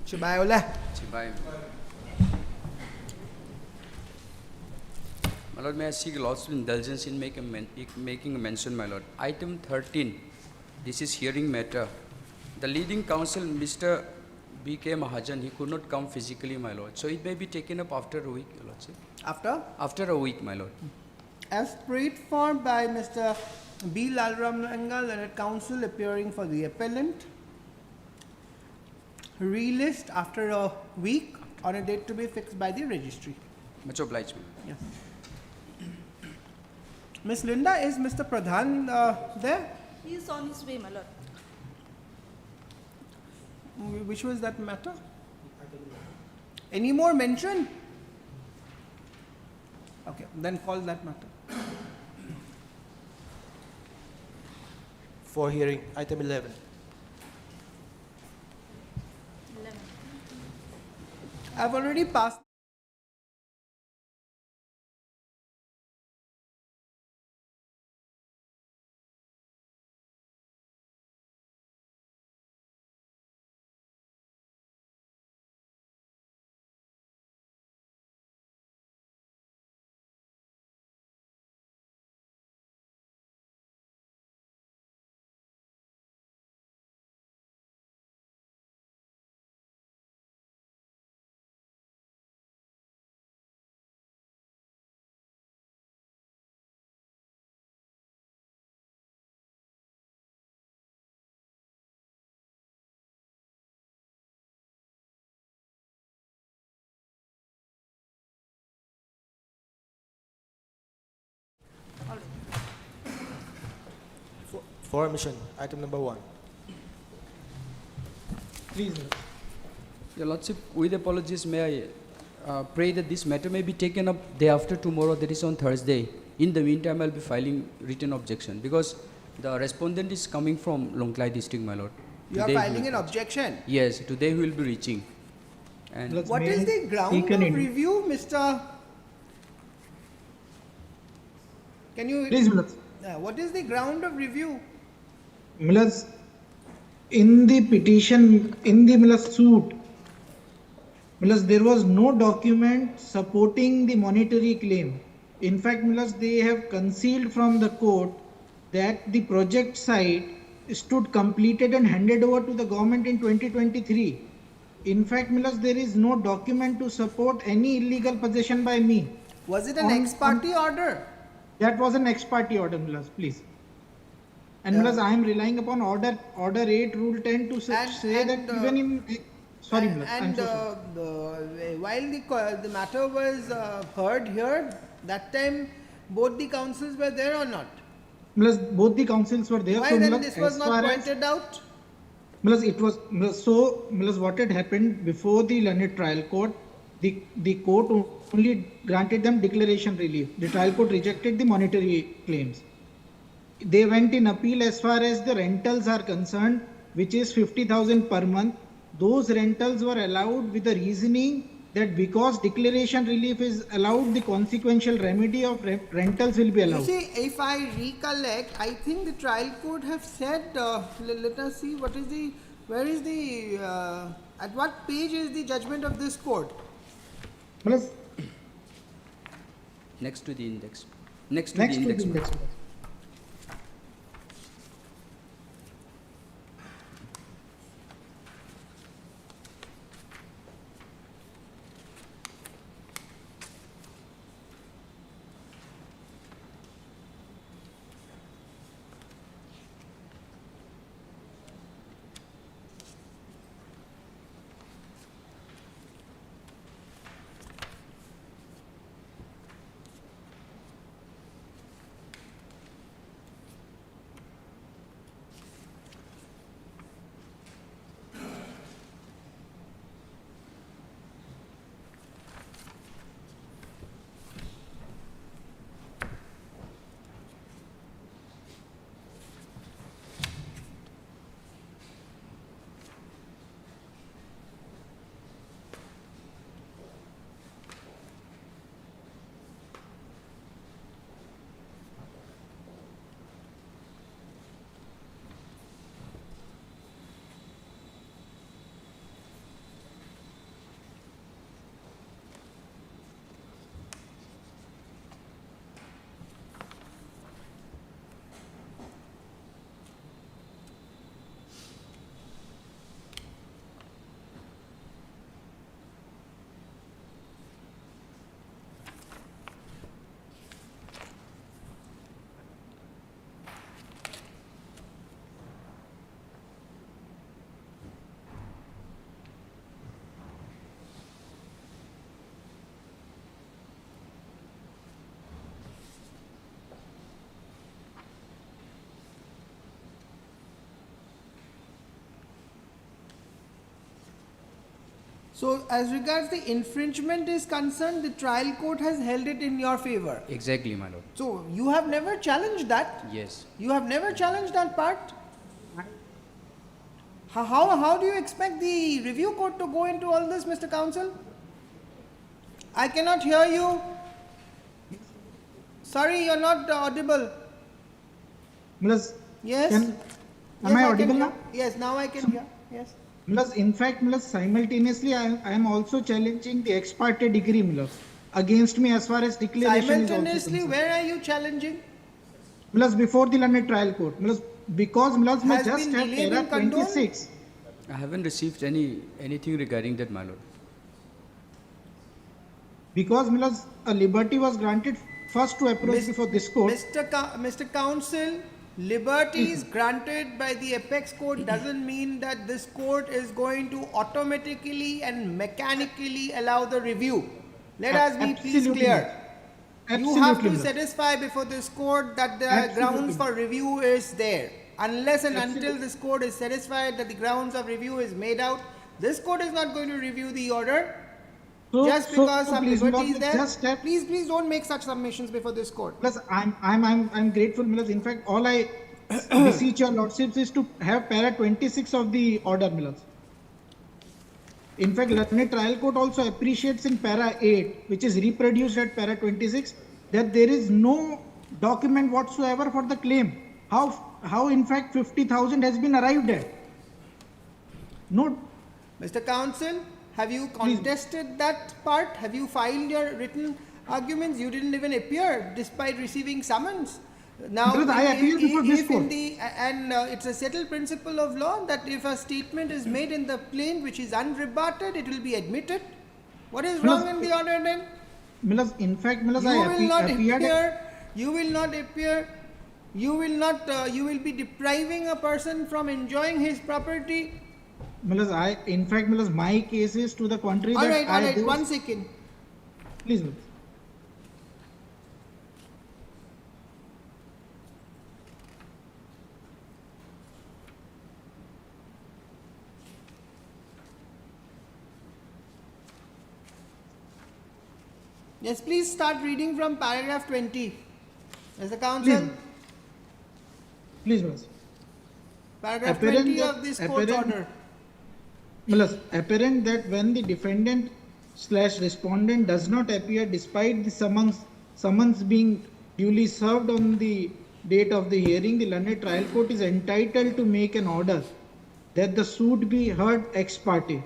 Chibayola. Chibai. My lord, may I seek lots of indulgence in making a mention, my lord. Item 13, this is hearing matter. The leading counsel, Mr. B.K. Mahajan, he could not come physically, my lord. So it may be taken up after a week, your lordship. After? After a week, my lord. As prayed for by Mr. B. Lalram Ranga, learned counsel appearing for the appellant. Relist after a week on a date to be fixed by the registry. Much obliged, my lord. Yes. Miss Linda, is Mr. Pradhan there? He is on his way, my lord. Which was that matter? Any more mention? Okay, then call that matter. For hearing, item 11. 11. I've already passed. For mission, item number 1. Please. Your lordship, with apologies, may I pray that this matter may be taken up day after tomorrow, that is on Thursday. In the meantime, I'll be filing written objection because the respondent is coming from Longklai district, my lord. You are Today he filing will an reach. objection. Yes, today we will be reaching. And What is the ground of review, Mr. Can you? Please, Milas. What is the ground of review? Milas, in the petition, in the Milas suit, Milas, there was no document supporting the monetary claim. In fact, Milas, they have concealed from the court that the project site stood completed and handed over to the government in 2023. In fact, Milas, there is no document to support any illegal possession by me. Was it an ex parte order? That was an ex parte order, Milas, please. And Milas, I am relying upon order 8, rule 10 to say that even in... Sorry, Milas, I'm And so sorry. while the matter was heard here, that time both the councils were there or not? Milas, both the councils were there. Why so, then Milas, this was as not far as- pointed out? Milas, it was Milas, what had happened before the learned trial court, the court only granted them declaration relief. The trial court rejected the monetary claims. They went in appeal as far as the rentals are concerned, which is 50,000 per month. Those rentals were allowed with the reasoning that because declaration relief is allowed, the consequential remedy of rentals will be You allowed. see, if I recollect, I think the trial court have said, let us see, where is the, at what page is the judgment of this court? Milas, next to the index. Next to next the to the index. index. So, as regards the infringement is concerned, the trial court has held it in your favor. Exactly, my lord. So, you have never challenged that. Yes. You have never challenged that part. How do you expect the review court to go into all this, Mr. Counsel? I cannot hear you. Sorry, you're not audible. Plus, Yes. am Yes, I can audible hear. now? Yes, now I can hear. Yes. Plus, in fact, simultaneously, I am also challenging the ex parte degree, against me as far as declaration is also Simultaneously, concerned. where are you challenging? Before the learned trial court, because मैं Has just been have delayed para and condoned? 26. I haven't received anything regarding that, my lord. Because a liberty was granted first to approach Mis- before this court. Mr. Counsel, liberties granted by the apex court doesn't mean that this court is going to automatically and mechanically allow the review. Let us be please Absolutely clear. not. You have to Absolutely not. satisfy before this court that the Absolutely grounds not. for review is there. Unless and until Absolutely. this court is satisfied that the grounds of review is made out, this court is not going to review the order. Just because some please, liberty is there, just have, please don't make such submissions before this court. plus I'm grateful, in fact, all I beseech your lordships is to have para 26 of the order, In fact, learned trial court also appreciates in para 8, which is reproduced at para 26, that there is no document whatsoever for the claim. How in fact 50,000 has been arrived at. No, Mr. Counsel, have you contested that part? Have you filed your written arguments? You didn't even appear despite receiving summons. Now, Because I appeared before this if in court. the it's a settled principle of law that if a statement is made in the plain which is unrebutted, it will be admitted. What is wrong in the order then? in fact, You I will not appeared. appear. You will not appear. You will not. You will be depriving a person from enjoying his property. In fact, my case is to the contrary. All that right. do- 1 second. Please, Yes, please start reading from paragraph 20. Mr. Counsel, please. paragraph Apparent 20 that- of this court's apparent- order. Apparent that when the defendant / respondent does not appear despite the summons being duly served on the date of the hearing, the learned trial court is entitled to make an order that the suit be heard ex parte.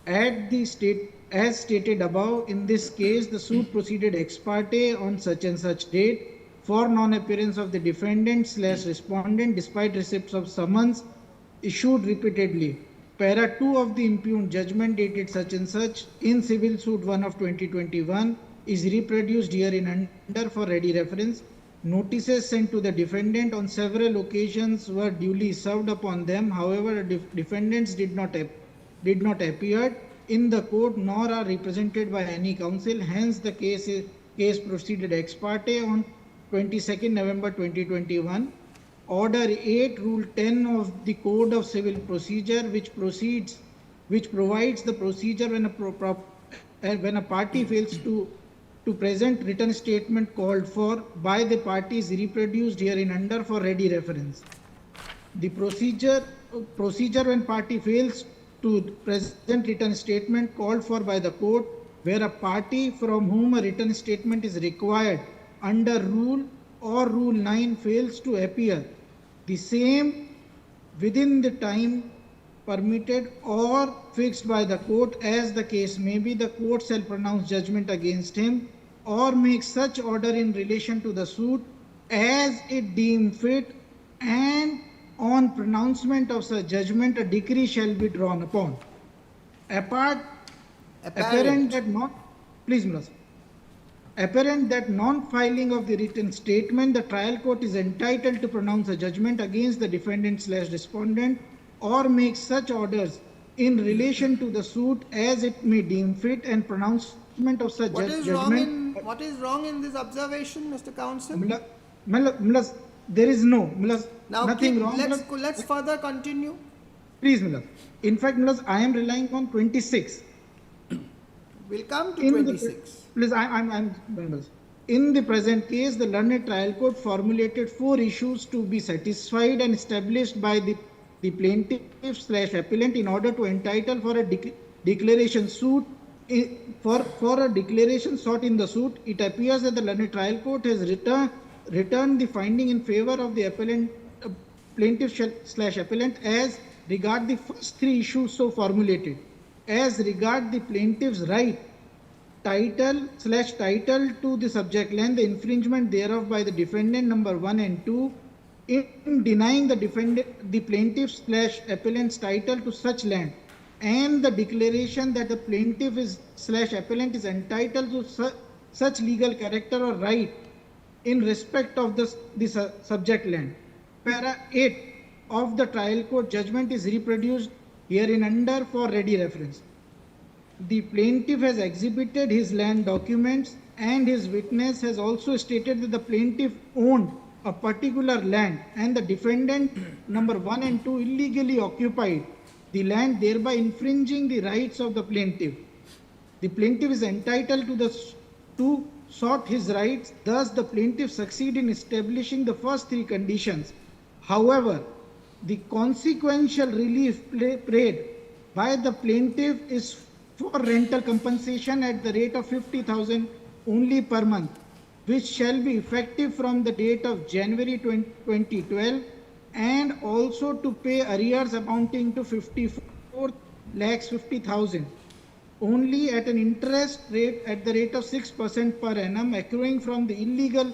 As stated above, in this case, the suit proceeded ex parte on such and such date for non-appearance of the defendant / respondent despite receipts of summons issued repeatedly. Para 2 of the impugned judgment dated such and such in Civil Suit 1 of 2021 is reproduced herein under for ready reference. Notices sent to the defendant on several occasions were duly served upon them. However, defendants did not appear in the court nor are represented by any counsel. Hence, the case proceeded ex parte on 22nd November 2021. Order 8, Rule 10 of the Code of Civil Procedure, which provides the procedure when a party fails to present written statement called for by the parties reproduced herein under for ready reference. The procedure when party fails to present written statement called for by the court, where a party from whom a written statement is required under Rule or Rule 9 fails to appear, the same within the time permitted or fixed by the court, as the case may be, the court shall pronounce judgment against him or make such order in relation to the suit as it deem fit, and on pronouncement of such judgment a decree shall be drawn upon. Apparent that non-filing of the written statement, the trial court is entitled to pronounce a judgment against the defendant / respondent or make such orders in relation to the suit as it may deem fit, and pronouncement of such judgment. What is wrong in this observation, Mr. Counsel? There is Now, nothing wrong. let's further continue. Please, In fact, Milas, I am relying on 26. We'll come to In the- 26. Please, in the present case, the learned trial court formulated 4 issues to be satisfied and established by the plaintiff slash appellant in order to entitle for a declaration suit. For a declaration sought in the suit, it appears that the learned trial court has returned the finding in favor of the appellant, plaintiff slash appellant as regard the first 3 issues so formulated. As regard the plaintiff's right, title to the subject land, the infringement thereof by the defendant number 1 and 2, in denying the plaintiff slash appellant's title to such land, and the declaration that the plaintiff is slash appellant is entitled to such legal character or right in respect of the subject land. Para 8 of the trial court judgment is reproduced hereunder for ready reference. The plaintiff has exhibited his land documents, and his witness has also stated that the plaintiff owned a particular land and the defendant number 1 and 2 illegally occupied the land, thereby infringing the rights of the plaintiff. The plaintiff is entitled to sought his rights, thus the plaintiff succeed in establishing the first 3 conditions. However, the consequential relief prayed by the plaintiff is for rental compensation at the rate of 50,000 only per month, which shall be effective from the date of January 2012, and also to pay arrears amounting to 54,50,000 only at an interest rate at the rate of 6% per annum accruing from the illegal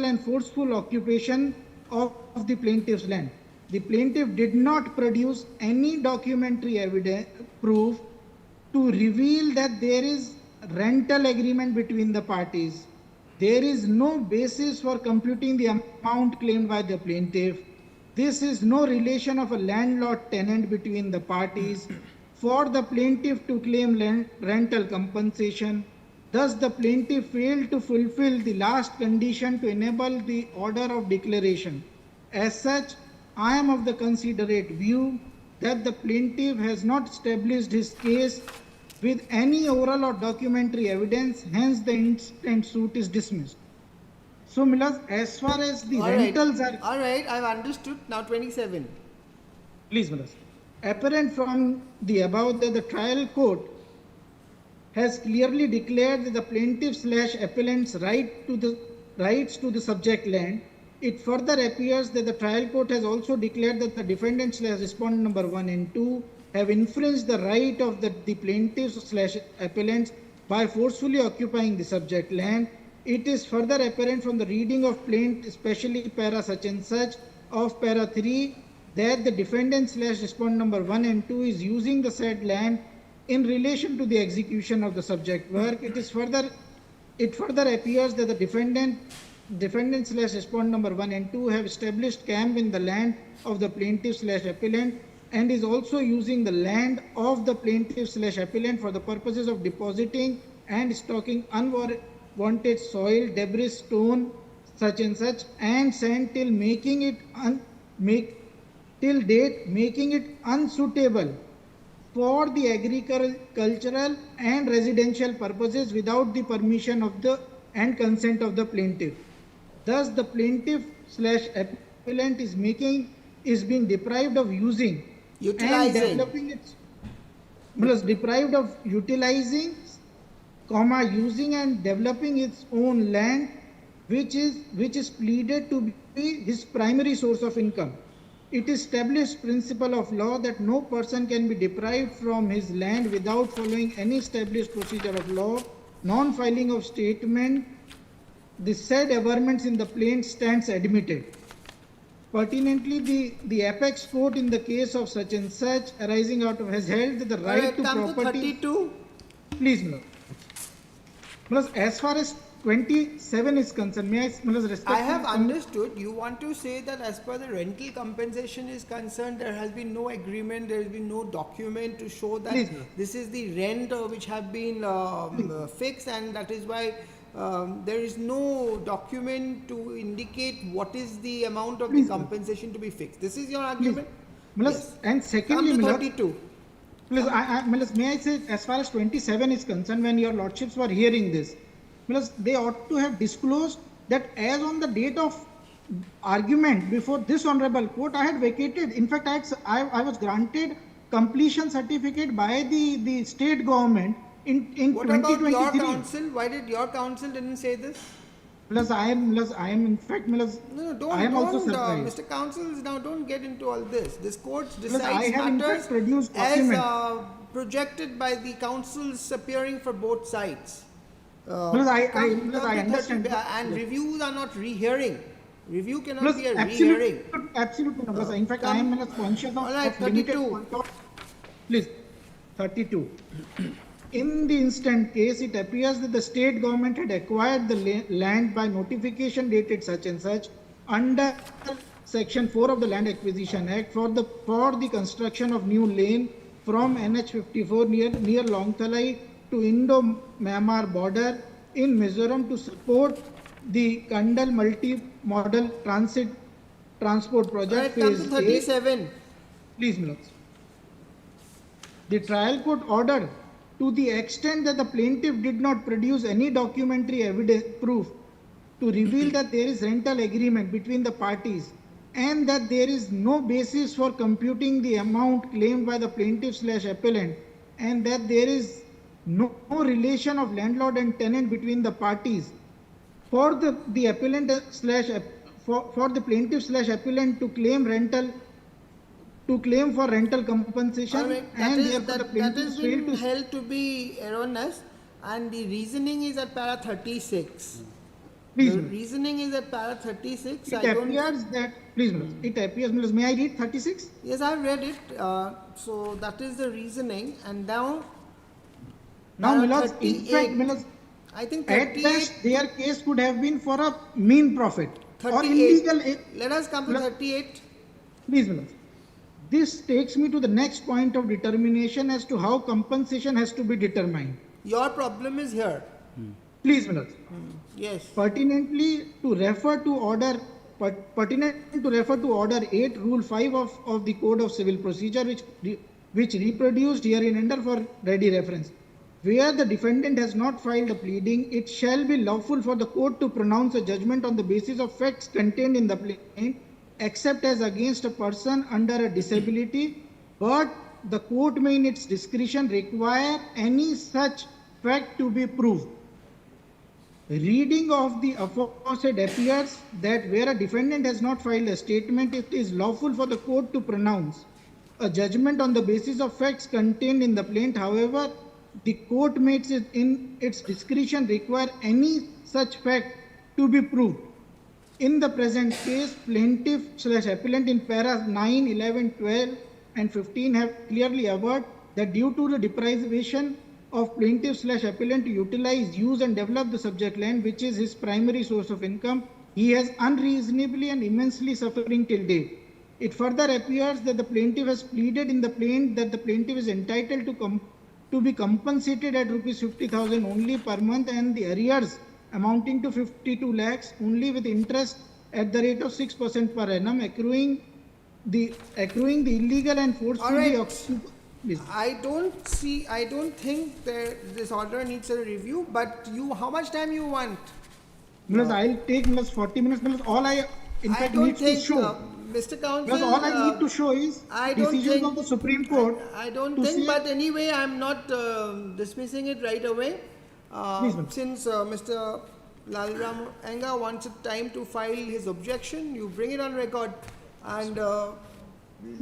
and forceful occupation of the plaintiff's land. The plaintiff did not produce any documentary evidence proof to reveal that there is rental agreement between the parties. There is no basis for computing the amount claimed by the plaintiff. This is no relation of a landlord-tenant between the parties for the plaintiff to claim rental compensation. Thus, the plaintiff failed to fulfill the last condition to enable the order of declaration. As such, I am of the considerate view that the plaintiff has not established his case with any oral or documentary evidence, hence the instant suit is dismissed. So, Milas, as far as the rentals are... All right, I've understood. Now 27. Please, Milas. Apparent from the above that the trial court has clearly declared that the plaintiff slash appellant's rights to the subject land. It further appears that the trial court has also declared that the defendant slash respondent number 1 and 2 have infringed the right of the plaintiffs slash appellants by forcefully occupying the subject land. It is further apparent from the reading of plaint, especially para such and such of para 3, that the defendant slash respondent number 1 and 2 is using the said land in relation to the execution of the subject work. It further appears that the defendant slash respondent number 1 and 2 have established camp in the land of the plaintiff slash appellant and is also using the land of the plaintiff slash appellant for the purposes of depositing and stocking unwanted soil, debris, stone, such and such, and sand till making it unsuitable for the agricultural and residential purposes without the permission of and consent of the plaintiff. Thus, the plaintiff slash appellant is being deprived of using and developing its, deprived of utilizing, using and developing its own land, which is pleaded to be his primary source of income. It is established principle of law that no person can be deprived from his land without following any established procedure of law, non-filing of statement. The said averments in the plaint stands admitted. Pertinently, the apex court in the case of such and such arising out of has held that the right to come property. To 32. Please, Mlas. As far as 27 is concerned, may I, respect? I have understood. You want to say that as per the rental compensation is concerned, there has been no agreement, there has been no document to show that Please. this is the rent which have been fixed, and that is why there is no document to indicate what is the amount of the compensation to be fixed. This is your argument? Mills, and Come secondly, to Mills, 32. Mills, Mills, may I say, as far as 27 is concerned, when your lordships were hearing this, Mills, they ought to have disclosed that as on the date of argument before this honorable court, I had vacated. In fact, I was granted completion certificate by the state government in What about your 2023. counsel? Why did your counsel didn't say this? Mills, I am in fact, Mills, No, don't, I am also don't, surprised. Mr. Counsels, now don't get into all this. This court I decides have in fact matters produced as document. projected by the counsels appearing for both sides. Mills, I Come to understand. 30, and reviews are not rehearing. Review cannot Plus, be a rehearing. absolutely, no, plus, in fact, I am conscious of, All right, of limited 32. control. Please, 32. In the instant case, it appears that the state government had acquired the land by notification dated such and such under Section 4 of the Land Acquisition Act for the construction of new lane from NH 54 near Longthalai to Indo-Myanmar border in Mizoram to support the Kandal multi-modal transport All project right, come to phase A. 37. Please, Mills. The trial court ordered, to the extent that the plaintiff did not produce any documentary evidence proof to reveal that there is rental agreement between the parties and that there is no basis for computing the amount claimed by the plaintiff/appellant and that there is no relation of landlord and tenant between the parties for the appellant slash for the plaintiff/appellant to claim for rental compensation All right, and therefore the that plaintiff has failed been to. held to be erroneous, and the reasoning is at para 36. Please, The Mills. reasoning is at para 36. It I don't. appears that, please, Mills, it appears, Mills, may I read 36? Yes, I've read it. So that is the reasoning, and now. Now, para Mills, in 38, fact, Mills, I think at 38. best their case could have been for a mean profit or 38. illegal. Let us come to Mills, 38. Please, Mills. This takes me to the next point of determination as to how compensation has to be determined. Your problem is here. Please, Mills. Yes. Pertinent to refer to order 8 rule 5 of the code of civil procedure which reproduced herein under for ready reference. Where the defendant has not filed a pleading, it shall be lawful for the court to pronounce a judgment on the basis of facts contained in the plaint, except as against a person under a disability, but the court may in its discretion require any such fact to be proved. Reading of the aforesaid appears that where a defendant has not filed a statement, it is lawful for the court to pronounce a judgment on the basis of facts contained in the plaint. However, the court may in its discretion require any such fact to be proved. In the present case, plaintiff/appellant in paras 9, 11, 12 and 15 have clearly averred that due to the deprivation of plaintiff/appellant to utilize, use and develop the subject land, which is his primary source of income, he has unreasonably and immensely suffering till date. It further appears that the plaintiff has pleaded in the plaint that the plaintiff is entitled to be compensated at rupees 50,000 only per month and the arrears amounting to 52 lakhs only with interest at the rate of 6% per annum, accruing the illegal and forcefully. All right. Please. I don't think that this order needs a review, but how much time you want? Mills, I'll take Mills 40 minutes. Mills, all I in I fact don't need to think, show. Mr. Counsel. Mills, all I need to show is I don't decisions think- of the Supreme Court. I don't to think, say- but anyway, I'm not dismissing it right away. Please, ma'am. Since Mr. Lalram Anga wants a time to file his objection, you bring it on record. And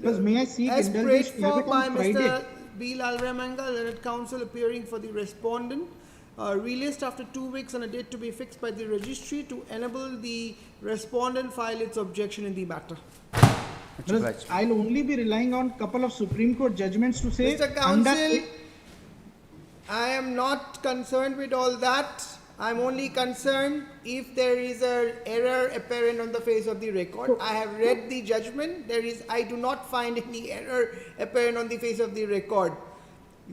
Mills, may I seek as prayed indulgence to have for it by on Friday? Mr. B. Lalram Anga, Learned Counsel appearing for the respondent, relist after 2 weeks on a date to be fixed by the registry to enable the respondent file its objection in the matter. Mr. Mills, Raj. I'll only be relying on couple of Supreme Court judgments to say Mr. Counsel, I am not concerned with all that. I'm only concerned if there is an error apparent on the face of the record. I have read the judgment. I do not find any error apparent on the face of the record.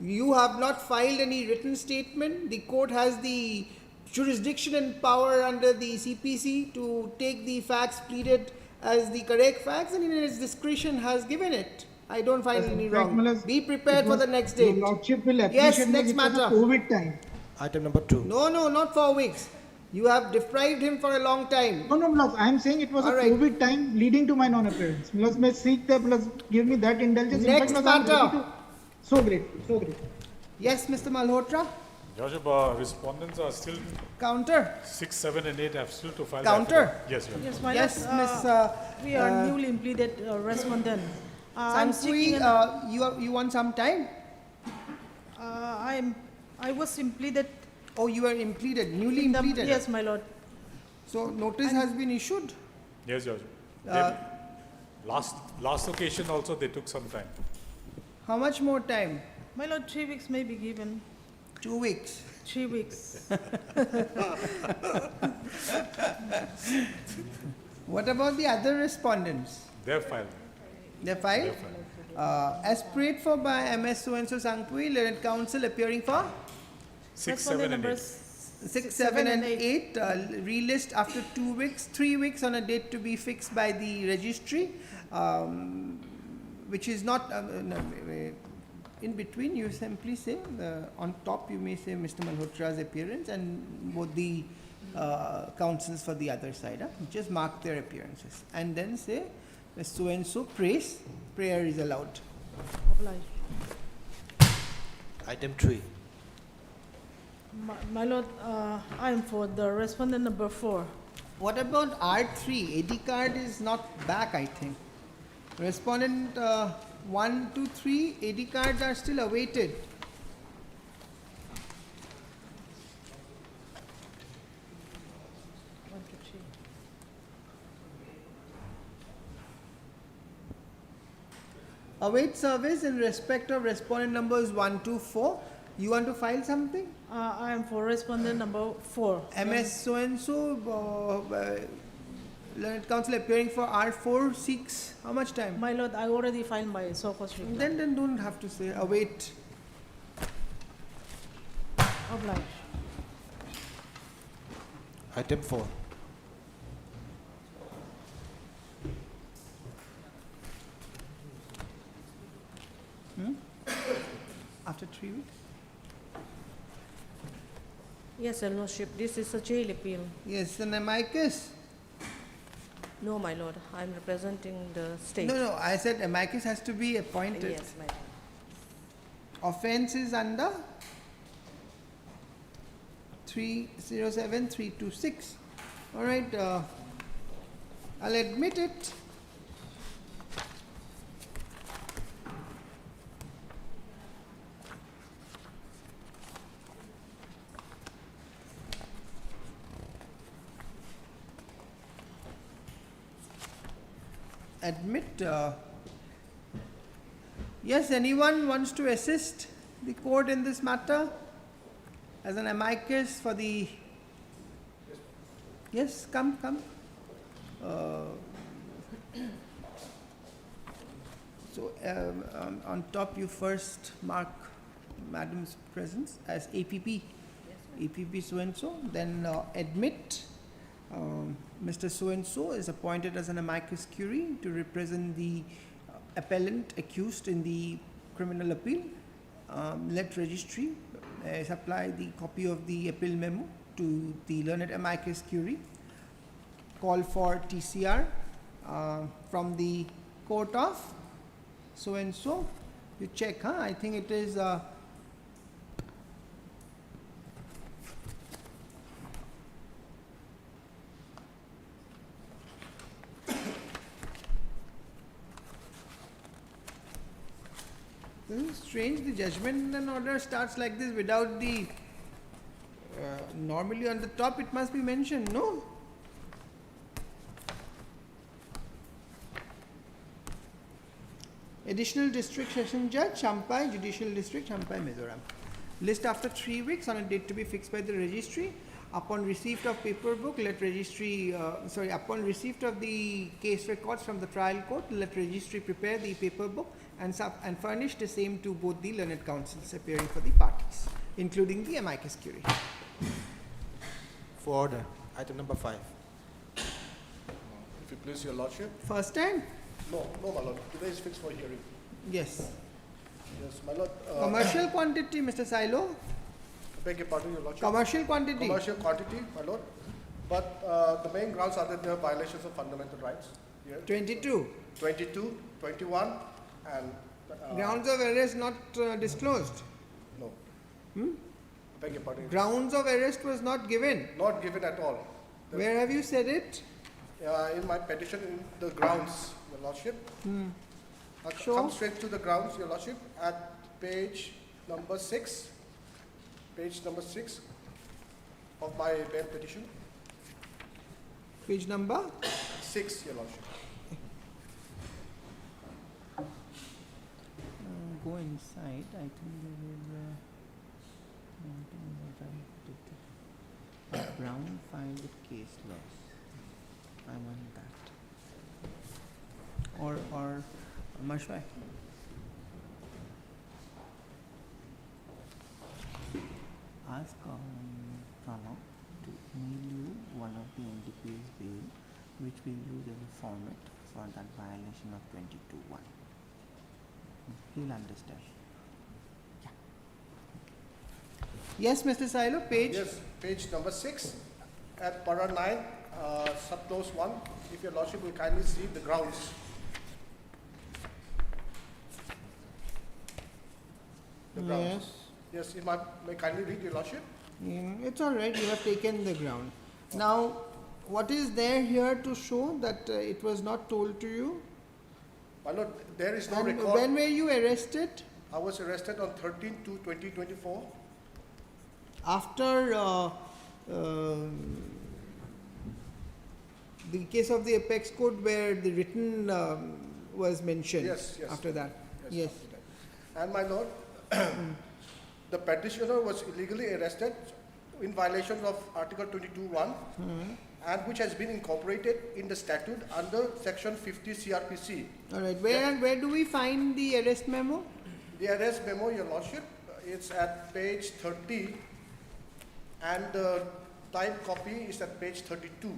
You have not filed any written statement. The court has the jurisdiction and power under the CPC to take the facts pleaded as the correct facts, and in its discretion has given it. I don't find Yes, in any fact, wrong. Malas, Be prepared it for was- the next Your date. Lordship will Yes, appreciate next it was a matter. COVID time. Item number 2. No, no, not 4 weeks. You have deprived him for a long time. No, Malas, I am saying it was All a right. COVID time leading to my non-appearance. Malas, may seek the, Malas, give me that indulgence. Next In fact, Malas, I'm ready matter. to- So great, so great. Yes, Mr. Malhotra. Your Worship, respondents are still Counter. 6, 7 and 8 have still to file. the Counter. affidavit. Yes, Your Honor. Yes, my Yes, lord. Miss. We are newly pleaded respondent. I'm seeking, Sankui, you want some time? I was impleaded. Oh, you are impleaded, newly in the- impleaded. Yes, my lord. So notice has been issued. Yes, Your Worship. Uh, Last occasion also they took some time. How much more time? My lord, 3 weeks may be given. 2 weeks. 3 weeks. What about the other respondents? They have filed. They filed? They have filed. As prayed for by MS So-and-so Sankui, Learned Counsel appearing for 6, Respondent 7 and 8. numbers 6, 7 and 8, relist after 2 weeks, 3 weeks on a date to be fixed by the registry, which is not, in between you simply say, on top you may say Mr. Malhotra's appearance and both the counsels for the other side, just mark their appearances and then say so-and-so prays, prayer is allowed. obliged. Item 3. My lord, I am for the respondent number 4. What about R3? AD card is not back, I think. Respondent 1, 2, 3, AD cards are still awaited. One, two, three. Await service in respect of respondent numbers 1, 2, 4. You want to file something? I am for respondent number 4. MS so-and-so, Learned Counsel appearing for R4 seeks, how much time? My lord, I already filed my so-called reply. Then don't have to say await. Obliged. Item 4. After 3 weeks? Yes, Your Lordship, this is a jail appeal. Yes, an amicus. No, my lord, I am representing the state. No, I said amicus has to be appointed. Yes, my lord. Offense is under 307326. All right, I'll admit it. Admit. Yes, anyone wants to assist the court in this matter as an amicus for the. Yes, come. So on top you first mark Madam's presence as APP. APP so-and-so, then admit Mr. So-and-so is appointed as an amicus curiae to represent the appellant accused in the criminal appeal. Let registry supply the copy of the appeal memo to the learned amicus curiae. Call for TCR from the court of so-and-so. You check, I think it is this is strange, the judgment and order starts like this without the normally on the top it must be mentioned, no? Additional District Session Judge, Champai, Judicial District, Champai, Mizoram. List after 3 weeks on a date to be fixed by the registry. Upon receipt of paper book, let registry, upon receipt of the case records from the trial court, let registry prepare the paper book and furnish the same to both the learned counsels appearing for the parties, including the amicus curiae. For order. Item number 5. If you please, Your Lordship. First time? No, my lord. Today is fixed for hearing. Yes. Yes, my lord. Commercial quantity, Mr. Silo. Beg your pardon, your lordship. Commercial quantity. Commercial quantity, my lord. But the main grounds are that there are violations of fundamental rights here. 22. 22, 21, and Grounds of arrest not disclosed. no. Hmm? Beg your pardon. Grounds of arrest was not given. Not given at all. The- Where have you said it? in my petition, in the grounds, your lordship. I'll Sure. come straight to the grounds, your lordship, at page number 6. Page number 6 of my bail petition. Page number? 6, your lordship. Go inside. I think there is Brown filed with case loss. I want that. Or Mashwai. Ask Pranav to mail you one of the NDPS bill, which we use as a format for that violation of 22(1). He'll understand. Yes, Mr. Silo, page. Yes, page number 6 at para 9, subclause 1. If your lordship will kindly see the grounds. The grounds. Yes, if I may kindly read your lordship. It's all right, you have taken the ground. Now, what is there here to show that it was not told to you? My lord, there is no And record. when were you arrested? I was arrested on 13/2/2024. After the case of the Apex Code where the written was mentioned. Yes, yes. After that. Yes. after that. And my lord, the petitioner was illegally arrested in violation of Article 22(1), and which has been incorporated in the statute under Section 50 CRPC. All right. Where do we find the arrest memo? The arrest memo, your lordship, it's at page 30, and the typed copy is at page 32.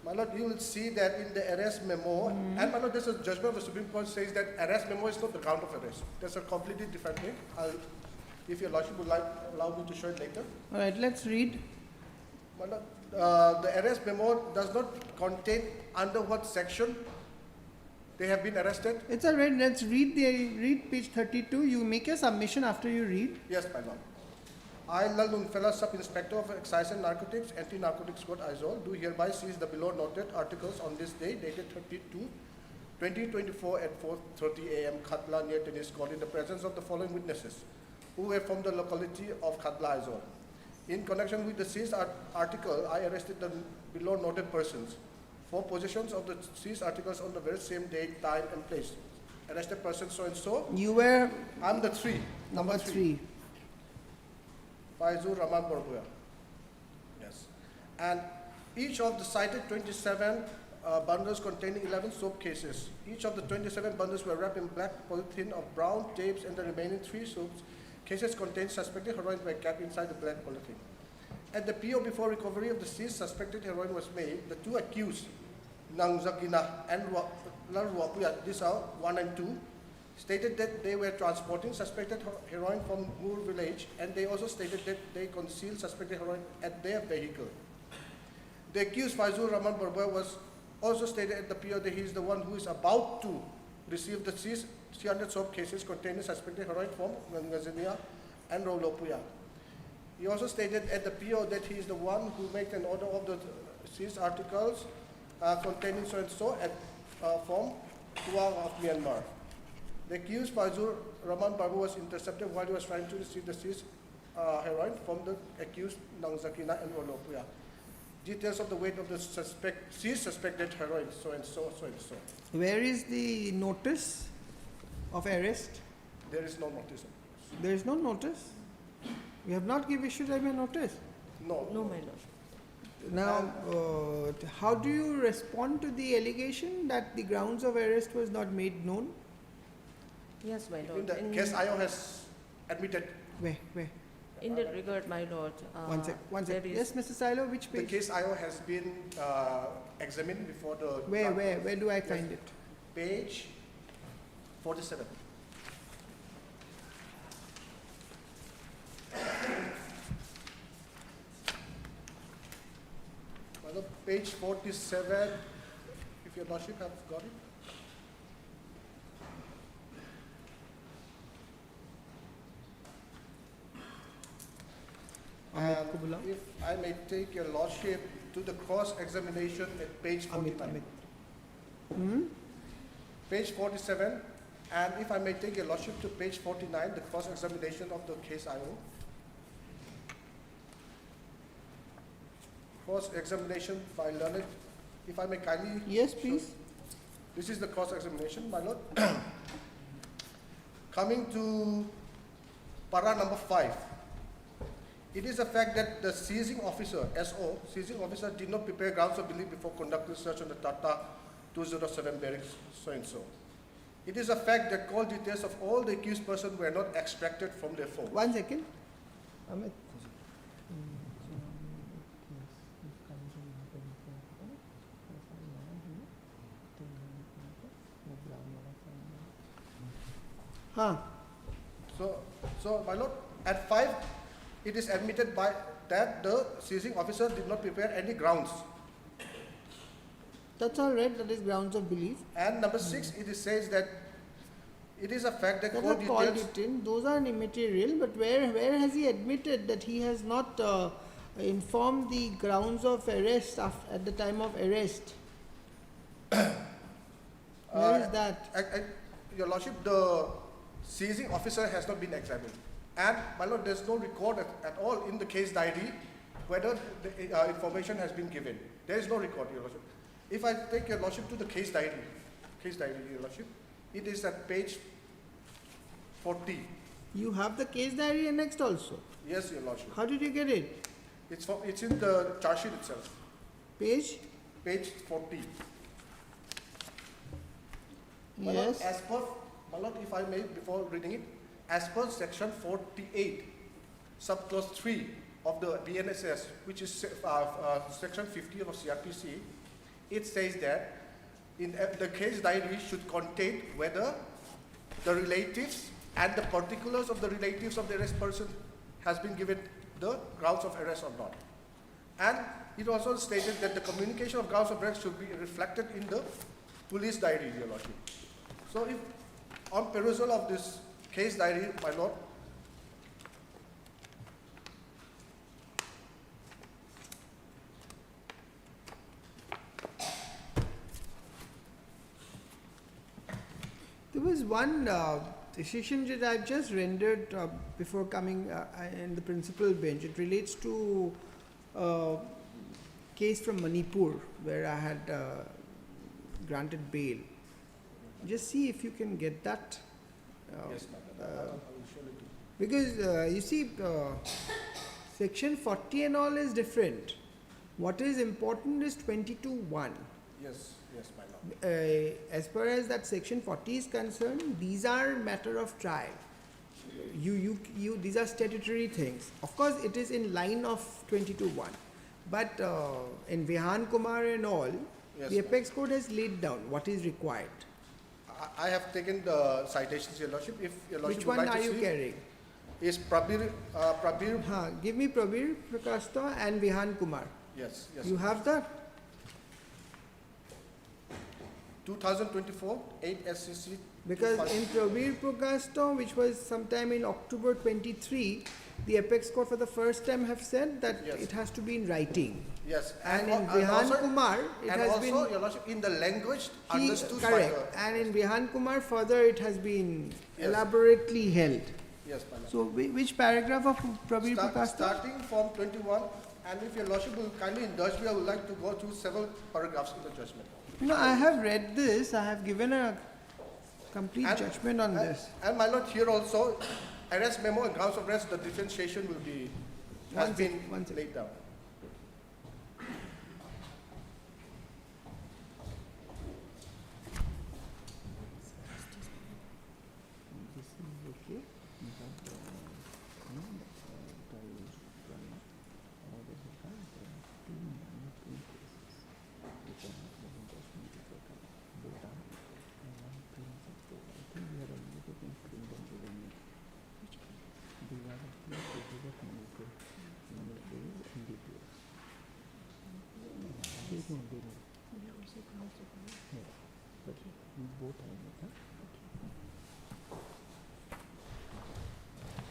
My lord, you will see that in the arrest memo, and my lord, there's a judgment of the Supreme Court says that arrest memo is not the ground of arrest. That's a completely different thing. If your lordship would like, allow me to show it later. All right. Let's read. My lord, the arrest memo does not contain under what section they have been arrested. It's all right. Let's read page 32. You make a submission after you read. Yes, my lord. I, Lal Nunfela, Sub-Inspector of Excise and Narcotics, Anti-Narcotics Code, Aizol, do hereby seize the below noted articles on this day, dated 32/2024 at 4:30 a.m. Khatla near Tennis Court in the presence of the following witnesses, who were from the locality of Khatla, Aizol. In connection with the seized article, I arrested the below noted persons for possessions of the seized articles on the very same date, time, and place. Arrested person so and so. You were I'm the 3. number 3. Faizur Rahman Barbuya. Yes. And each of the cited 27 bundles containing 11 soap cases. Each of the 27 bundles were wrapped in black polythene of brown tapes, and the remaining 3 soaps cases contained suspected heroin were kept inside the black polythene. At the PO before recovery of the seized suspected heroin was made, the 2 accused, Nang Zakina and Lal Ruapuya, these are 1 and 2, stated that they were transporting suspected heroin from Moor village, and they also stated that they concealed suspected heroin at their vehicle. The accused Faizur Rahman Barbuya was also stated at the PO that he is the one who is about to receive the seized 300 soap cases containing suspected heroin from Ngazania and Rolopuya. He also stated at the PO that he is the one who made an order of the seized articles containing so and so at from Tuang of Myanmar. The accused Faizur Rahman Babu was intercepted while he was trying to receive the seized heroin from the accused Nang Zakina and Rolopuya. Details of the weight of the seized suspected heroin, so and so, so and so. Where is the notice of arrest? There is no notice. There is no notice. We have not issued a notice. No. No, my lord. Now, how do you respond to the allegation that the grounds of arrest was not made known? Yes, my In lord. the case IO has admitted, Where? In that regard, my lord, One sec, there is- Yes, Mr. Silo, which The page? case IO has been examined before the. Where do I find it? Page 47. Well, page 47, if your lordship have got it. Amit And Kubula. if I may take your lordship to the cross-examination at page Amit, 49. Amit. Page 47, and if I may take your lordship to page 49, the cross-examination of the case IO. Cross-examination by learned, if I may kindly. Yes, show- please. This is the cross-examination, my lord. Coming to para number 5. It is a fact that the seizing officer, SO, seizing officer did not prepare grounds of belief before conducting search on the Tata 207 barracks so-and-so. It is a fact that call details of all the accused persons were not extracted from their phone. 1 second. Amit. Huh. So, my lord, at 5, it is admitted by that the seizing officer did not prepare any grounds. That's all right. That is grounds of belief. And number 6, it is says that it is a fact that That call are called details. it in. Those are immaterial. But where has he admitted that he has not informed the grounds of arrest at the time of arrest? Where is that? Your lordship, the seizing officer has not been examined. And, my lord, there's no record at all in the case diary whether the information has been given. There is no record, your lordship. If I take your lordship to the case diary, your lordship, it is at page 40. You have the case diary annexed also. Yes, your lordship. How did you get it? It's in the charge sheet itself, Page? page 40. My lord, Yes. as per, my lord, if I may, before reading it, as per section 48, subclause 3 of the BNSS, which is section 50 of CRPC, it says that in the case diary should contain whether the relatives and the particulars of the relatives of the arrest person has been given the grounds of arrest or not. And it also stated that the communication of grounds of arrest should be reflected in the police diary, your lordship. So if on perusal of this case diary, my lord, There was one decision that I've just rendered before coming in the principal bench. It relates to case from Manipur where I had granted bail. Just see if you can get that. yes, madam, I will surely do. Because you see, section 40 and all is different. What is important is 22(1). Yes, my lord. As far as that section 40 is concerned, these are matter of trial. These are statutory things. Of course, it is in line of 22(1). But in Vihan Kumar and all, Yes, the Apex Court has laid down what is required. I have taken the citations, your lordship. If your lordship Which would one like are to you see, carrying? is Prabir, Give me Prabir Prakasta and Vihan Kumar. yes, You have that? 2024, 8 SCC. Because 25. in Prabir Prakasta, which was sometime in October 23, the Apex Court for the first time have said that Yes. it has to be in writing. Yes. And in and Vihan also- Kumar, it and has also, been your lordship, in the language understood by correct. the. And in Vihan Kumar, further it has been Yes. elaborately held. Yes, my lord. So, which paragraph of Prabir Prakasta? Starting from 21, and if your lordship will kindly indulge me, I would like to go through several paragraphs in the judgment. No, I have read this. I have given a complete And- judgment on and- this. And my lord, here also, arrest memo and grounds of arrest, the differentiation will be, has One been sec, one sec. laid down. This is okay.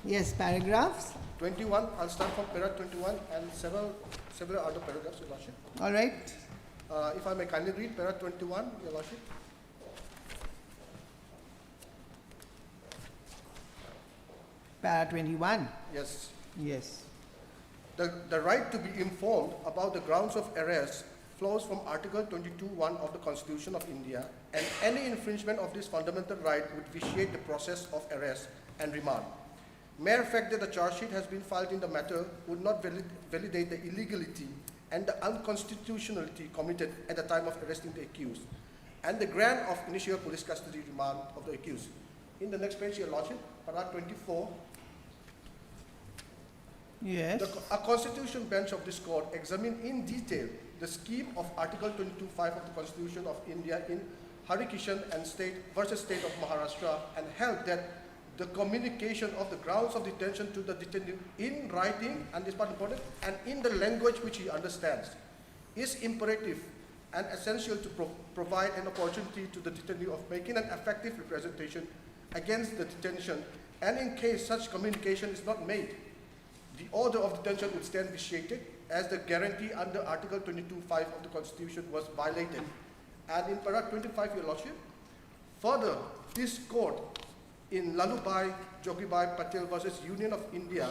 Yes, paragraphs. 21, I'll start from para 21 and several other paragraphs, Your Lordship. All right. If I may kindly read para 21, Your Lordship. Para 21. Yes. Yes. The right to be informed about the grounds of arrest flows from Article 22(1) of the Constitution of India, and any infringement of this fundamental right would vitiate the process of arrest and remand. Mere fact that the charge sheet has been filed in the matter would not validate the illegality and the unconstitutionality committed at the time of arresting the accused, and the grant of initial police custody remand of the accused. In the next page, Your Lordship, para 24. Yes. A constitutional bench of this court examined in detail the scheme of Article 22(5) of the Constitution of India in Hari Kishan and State versus State of Maharashtra, and held that the communication of the grounds of detention to the detainee in writing, and this part important, and in the language which he understands, is imperative and essential to provide an opportunity to the detainee of making an effective representation against the detention, and in case such communication is not made, the order of detention would stand vitiated as the guarantee under Article 22(5) of the Constitution was violated. And in para 25, Your Lordship, further, this court in Lalubai Jogibai Patel versus Union of India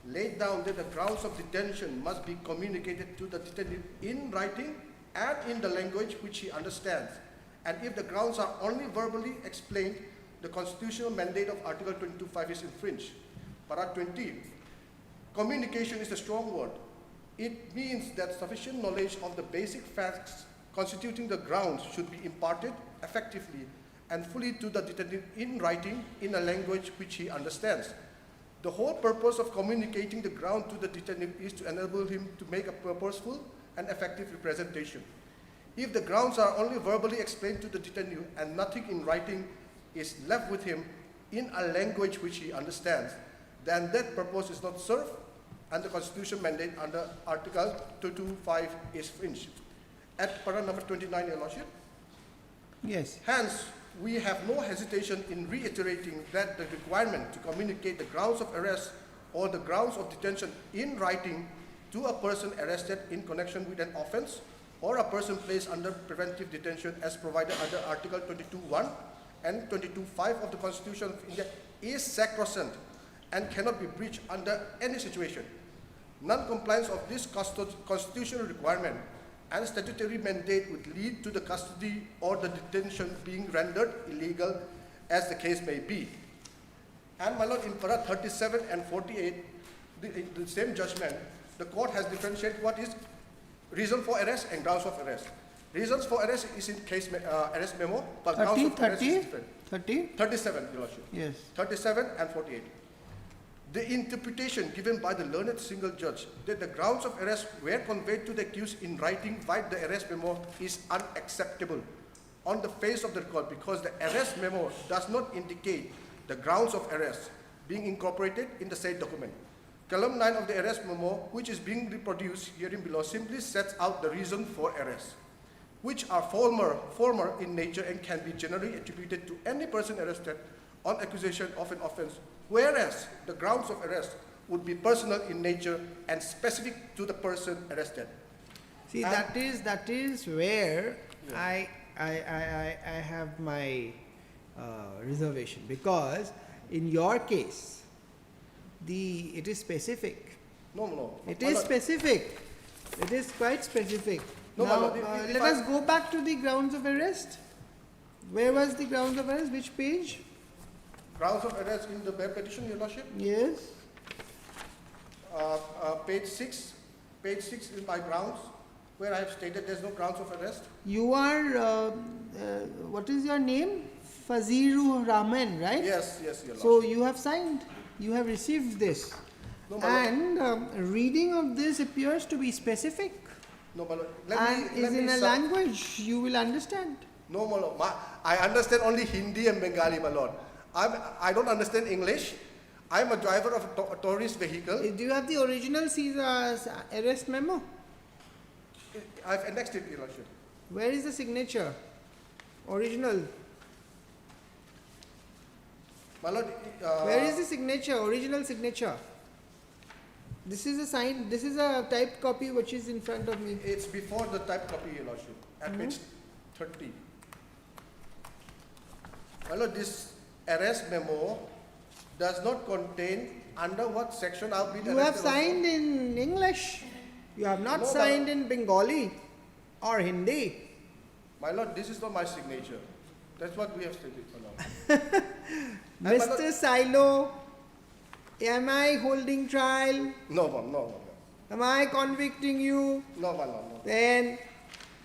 laid down that the grounds of detention must be communicated to the detainee in writing and in the language which he understands. And if the grounds are only verbally explained, the constitutional mandate of Article 22(5) is infringed. Para 20, communication is a strong word. It means that sufficient knowledge of the basic facts constituting the grounds should be imparted effectively and fully to the detainee in writing in a language which he understands. The whole purpose of communicating the ground to the detainee is to enable him to make a purposeful and effective representation. If the grounds are only verbally explained to the detainee and nothing in writing is left with him in a language which he understands, then that purpose is not served, and the constitutional mandate under Article 22(5) is infringed. At para number 29, Your Lordship. Yes. Hence, we have no hesitation in reiterating that the requirement to communicate the grounds of arrest or the grounds of detention in writing to a person arrested in connection with an offense or a person placed under preventive detention as provided under Article 22(1) and 22(5) of the Constitution of India is sacrosanct and cannot be breached under any situation. Non-compliance of this constitutional requirement and statutory mandate would lead to the custody or the detention being rendered illegal, as the case may be. And my lord, in para 37 and 48, the same judgment, the court has differentiated what is reason for arrest and grounds of arrest. Reasons for arrest is in case arrest memo, but grounds 30, of arrest is 30, different. 30. 37, Your Lordship. Yes. 37 and 48. The interpretation given by the learned single judge that the grounds of arrest were conveyed to the accused in writing via the arrest memo is unacceptable on the face of the record, because the arrest memo does not indicate the grounds of arrest being incorporated in the said document. Column 9 of the arrest memo, which is being reproduced herein below, simply sets out the reason for arrest, which are former in nature and can be generally attributed to any person arrested on accusation of an offense, whereas the grounds of arrest would be personal in nature and specific to the person arrested. See, that is where I have my reservation, because in your case, it is specific. No. It is specific. It is quite specific. No, Now, my lord, if let I- us go back to the grounds of arrest. Where was the grounds of arrest? Which page? Grounds of arrest in the bail petition, Your Lordship. Yes. Page 6. Page 6 is my grounds, where I have stated there's no grounds of arrest. You are, what is your name? Faziru Rahman, right? Yes, Your Lordship. So you have signed, you have received this. No, my lord. And reading of this appears to be specific No, my lord. and is in a sub- language you will understand. No, my lord. I understand only Hindi and Bengali, my lord. I don't understand English. I'm a driver of a tourist vehicle. Do you have the original Caesar's arrest memo? I've annexed it, Your Lordship. Where is the signature? Original. My Lord, Where is the signature? Original signature. This is a sign. This is a typed copy which is in front of me. it's before the type copy, Your Lordship, at page 30. My Lord, this arrest memo does not contain under what section I've been You have arrested also. signed in English. You have not No, signed in Bengali or Hindi. My Lord, this is not my signature. That's what we have stated, my Lord. my Mr. Lord- Silo, am I holding trial? No, my Lord, Am I convicting you? no, my Lord, no. Then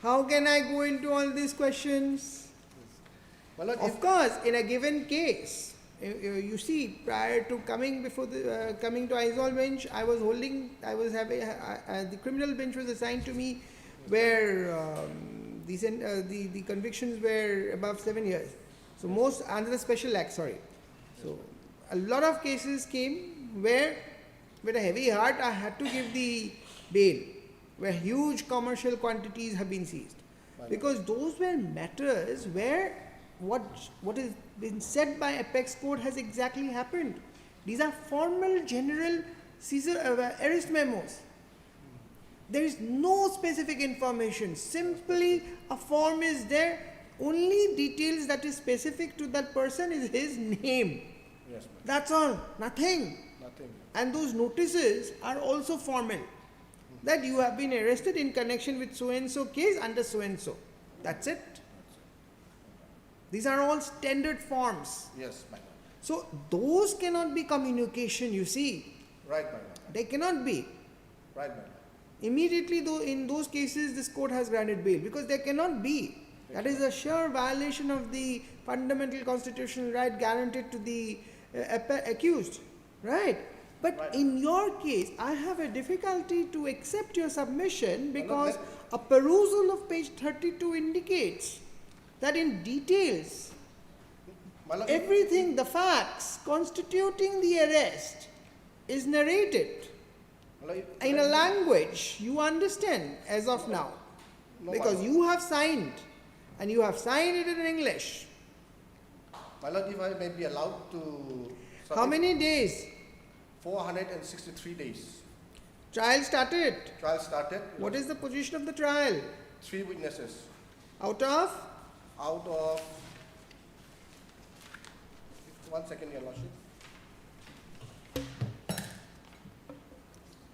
how can I go into all these questions? My Lord, Of course, in a given case, you see, prior to coming before the coming to Aizawl bench, I was having the criminal bench was assigned to me, where the convictions were above 7 years. So most under the special act, sorry. So a lot of cases came where, with a heavy heart, I had to give the bail, where huge commercial quantities have been seized, because those were matters where what has been said by Apex Court has exactly happened. These are formal general arrest memos. There is no specific information. Simply a form is there. Only details that is specific to that person is his name. yes, ma'am. That's all. Nothing. Nothing. And those notices are also formal. That you have been arrested in connection with so and so case under so and so. That's it. These are all standard forms. Yes, my Lord. So those cannot be communication, you see. Right, my Lord. They cannot be. Right, my Lord. Immediately, though, in those cases, this court has granted bail, because there cannot be. That is a sure violation of the fundamental constitutional right guaranteed to the accused, right? But Right. in your case, I have a difficulty to accept your submission, because let- a perusal of page 32 indicates that in details, My Lord, everything, the facts constituting the arrest is narrated my Lord, in a language you understand as of now, No, because my lord. you have signed, and you have signed it in English. My Lord, if I may be allowed to How submit many days? 463 days. Trial started. Trial started. What is the position of the trial? 3 witnesses Out of? out of 1 second, Your Lordship.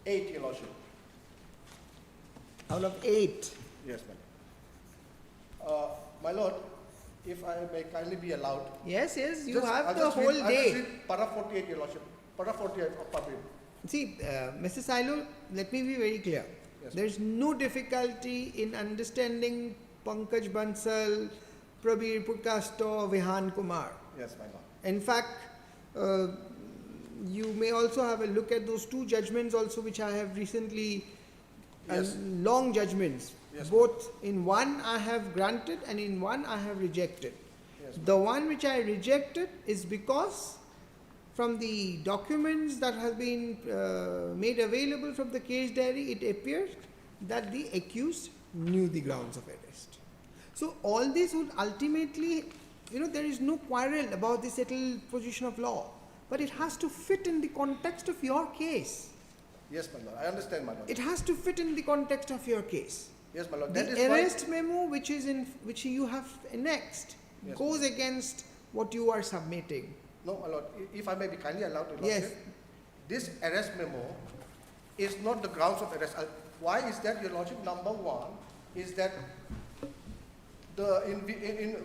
8, Your Lordship. Out of 8. Yes, my Lord, if I may kindly be allowed. Yes, yes, you Just- have I'll the just read- whole I'll just day. read Para 48, Your Lordship. Para 48 of Pabir. See, Mr. Silo, let me be very clear. Yes, There is no difficulty in understanding Pankaj Bansal, Prabir Purkasto, Vihan Kumar. Yes, my Lord. In fact, you may also have a look at those 2 judgments also, which I have recently, Yes. long judgments. Yes, Both in one I have granted and in one I have rejected. Yes, The one which I rejected is because from the documents that have been made available from the case diary, it appears that the accused knew the grounds of arrest. So all this would ultimately, there is no quarrel about the settled position of law, but it has to fit in the context of your case. Yes, my Lord. I understand, my Lord. It has to fit in the context of your case. Yes, my Lord. That is The why. arrest memo which you have annexed Yes, goes against what you are submitting. No, my Lord. If I may be kindly allowed, Your Yes. Lordship. This arrest memo is not the grounds of arrest. Why is that, Your Lordship? Number 1 is that in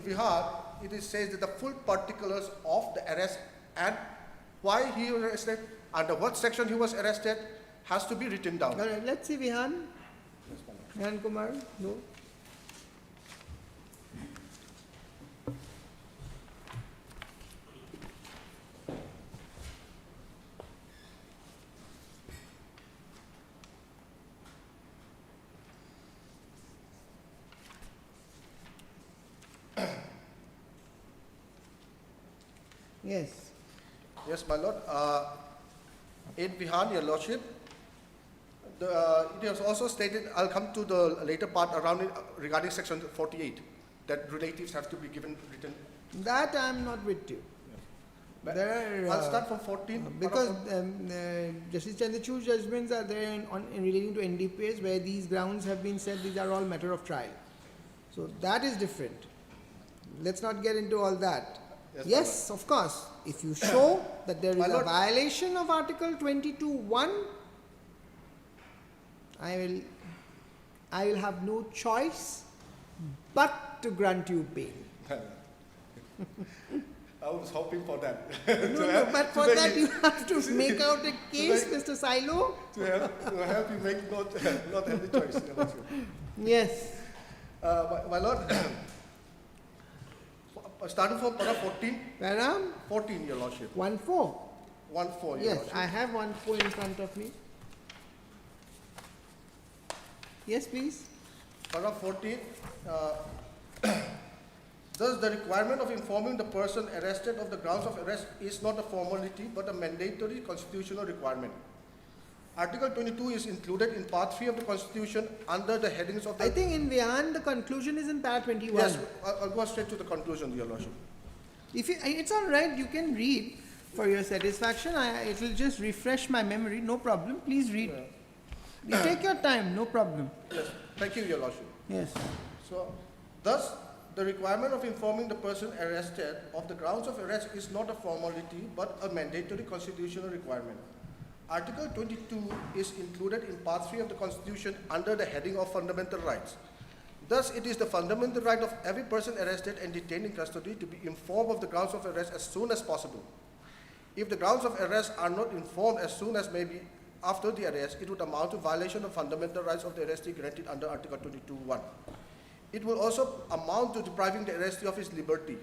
Vihar, it says that the full particulars of the arrest and why he was arrested, under what section he was arrested, has to be written down. All right, let's see Vihan. Yes, my Lord. Vihan Kumar, no. Yes. Yes, my Lord. In Bihar, Your Lordship, It is also stated, I'll come to the later part around it regarding section 48, that relatives have to be given written. That I am not with you. But There, I'll start from 14. because Justice Chandrachud's judgments are there in relating to NDPS, where these grounds have been said these are all matter of trial. So that is different. Let's not get into all that. Yes, Yes, of course. If you show that there is My a lord. violation of Article 22(1), I will have no choice but to grant you bail. I was hoping for that. No, but for that you have to make out a case, Mr. Silo. to help you make not have the choice. Your Lordship. Yes. My Lord, starting from para 14, Param 14, Your Lordship. 1-4. 1-4, Your Yes, Lordship. I have 1-4 in front of me. Yes, please. Para 14, thus the requirement of informing the person arrested of the grounds of arrest is not a formality but a mandatory constitutional requirement. Article 22 is included in Part 3 of the Constitution under the headings of the... I think in Vihan the conclusion is in para 21. Yes, I'll go straight to the conclusion, Your Lordship. If you, it's all right, you can read for your satisfaction. It will just refresh my memory. No problem. Please read. You take your time. No problem. Yes, thank you, Your Lordship. Yes. So, thus, the requirement of informing the person arrested of the grounds of arrest is not a formality but a mandatory constitutional requirement. Article 22 is included in Part 3 of the Constitution under the heading of fundamental rights. Thus, it is the fundamental right of every person arrested and detained in custody to be informed of the grounds of arrest as soon as possible. If the grounds of arrest are not informed as soon as may be after the arrest, it would amount to violation of fundamental rights of the arrestee granted under Article 22(1). It will also amount to depriving the arrestee of his liberty.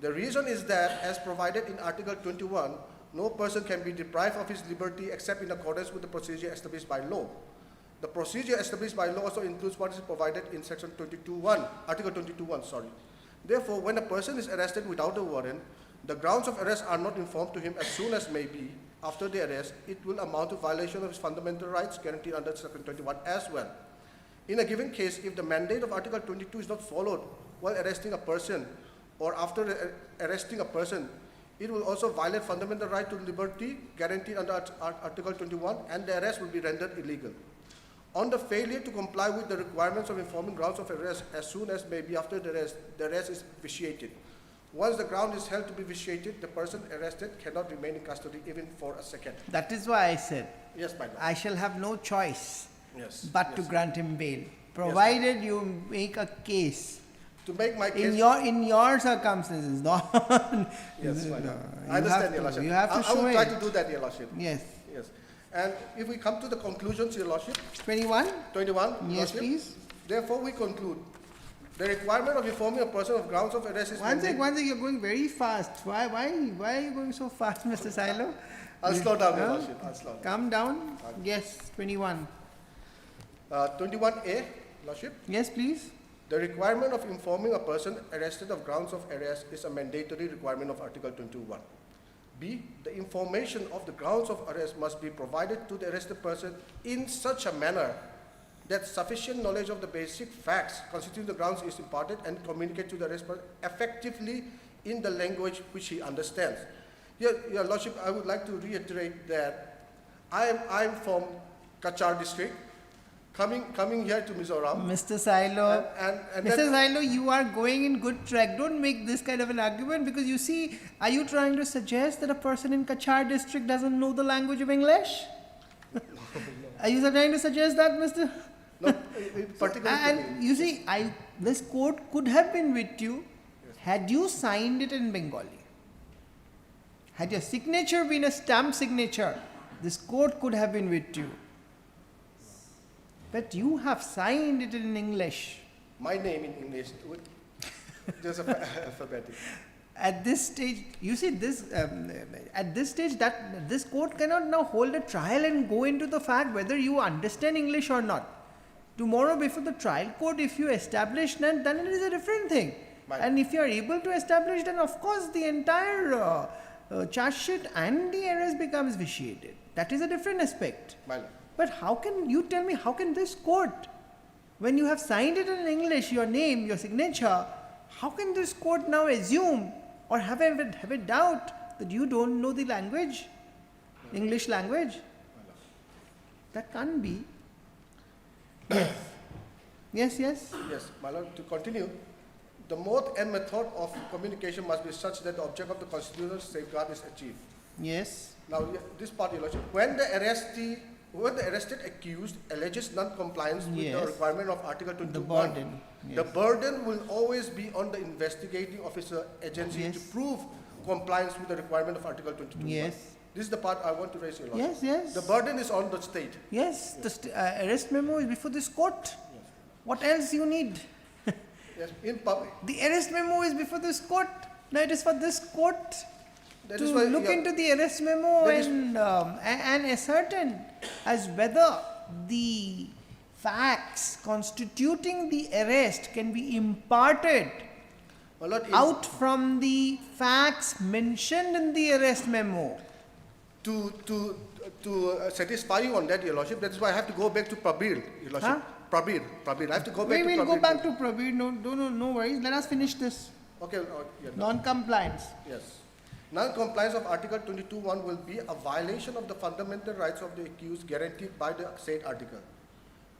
The reason is that, as provided in Article 21, no person can be deprived of his liberty except in accordance with the procedure established by law. The procedure established by law also includes what is provided in Section 22(1), Article 22(1). Therefore, when a person is arrested without a warrant, the grounds of arrest are not informed to him as soon as may be after the arrest, it will amount to violation of his fundamental rights guaranteed under Section 21 as well. In a given case, if the mandate of Article 22 is not followed while arresting a person or after arresting a person, it will also violate fundamental right to liberty guaranteed under Article 21 and the arrest will be rendered illegal. On the failure to comply with the requirements of informing grounds of arrest as soon as may be after the arrest is vitiated. Once the ground is held to be vitiated, the person arrested cannot remain in custody even for a second. That is why I said Yes, my lord. I shall have no choice Yes. but to grant him bail, provided you make a case To make my case... in your circumstances. Not Yes, no, my lord. you I understand, have Your to- Lordship. you have to I show will try it. to do that, Your Lordship. Yes. Yes. And if we come to the conclusions, Your Lordship, 21. 21, Yes, Lordship, please. Therefore, we conclude the requirement of informing a person of grounds of arrest is One sec, mandate- you're going very fast. Why are you going so fast, Mr. Silo? I'll slow down, Your Huh? Lordship. I'll slow down. Calm down. Yes, 21. 21A, Lordship. Yes, please. The requirement of informing a person arrested of grounds of arrest is a mandatory requirement of Article 21. B, the information of the grounds of arrest must be provided to the arrested person in such a manner that sufficient knowledge of the basic facts constituting the grounds is imparted and communicated to the arrested person effectively in the language which he understands. Your Lordship, I would like to reiterate that I'm from Kachar district, coming here to Mizoram. Mr. Silo. And Mr. then- Silo, you are going in good track. Don't make this kind of an argument because you see, are you trying to suggest that a person in Kachar district doesn't know the language of English? Are you trying to suggest that, Mr.? No, particularly to me. And you see, this court could have been with you had you signed it in Bengali. Had your signature been a stamp signature, this court could have been with you. But you have signed it in English. My name in English, just alphabetic. At this stage, you see this. At this stage, that this court cannot now hold a trial and go into the fact whether you understand English or not. Tomorrow, before the trial court, if you establish that, then it is a different thing. Right. And if you are able to establish, then of course the entire charge sheet and the arrest becomes vitiated. That is a different aspect. My lord. But how can you tell me, how can this court, when you have signed it in English, your name, your signature, how can this court now assume or have a doubt that you don't know the language, English language? That can't be. Yes, yes. Yes, my lord, to continue, the mode and method of communication must be such that the object of the constitutional safeguard is achieved. Yes. Now, this part, Your Lordship, when the arrested accused alleges non-compliance with the Yes. requirement of Article 22(1), The burden. the Yes. burden will always be on the investigating officer agency to Yes. prove compliance with the requirement of Article 22(1). Yes. This is the part I want to raise, Your Lordship. Yes, yes. The burden is on the state. Yes, the arrest memo is before this court. What else you need? Yes, in public. The arrest memo is before this court. Now it is for this court That to is why look yeah, into the arrest memo That is- and ascertain as whether the facts constituting the arrest can be imparted my lord, out from the facts mentioned in the arrest memo. to satisfy you on that, Your Lordship, that is why I have to go back to Prabir, Your Lordship. Huh? Prabir. I have to go back We to will Prabir. go back to Prabir. No worries. Let us finish this. Okay, yeah, no. Non-compliance. Yes. Non-compliance of Article 22(1) will be a violation of the fundamental rights of the accused guaranteed by the said article.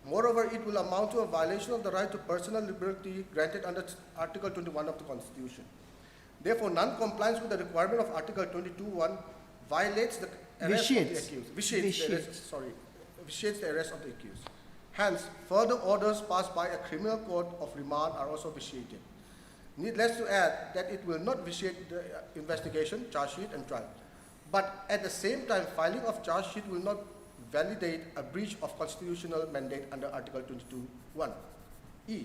Moreover, it will amount to a violation of the right to personal liberty granted under Article 21 of the Constitution. Therefore, non-compliance with the requirement of Article 22(1) violates the arrest of the Vitiates. accused. Vitiates the arrest, Vitiates. sorry. Vitiates the arrest of the accused. Hence, further orders passed by a criminal court of remand are also vitiated. Needless to add that it will not vitiate the investigation, charge sheet and trial. But at the same time, filing of charge sheet will not validate a breach of constitutional mandate under Article 22(1). E.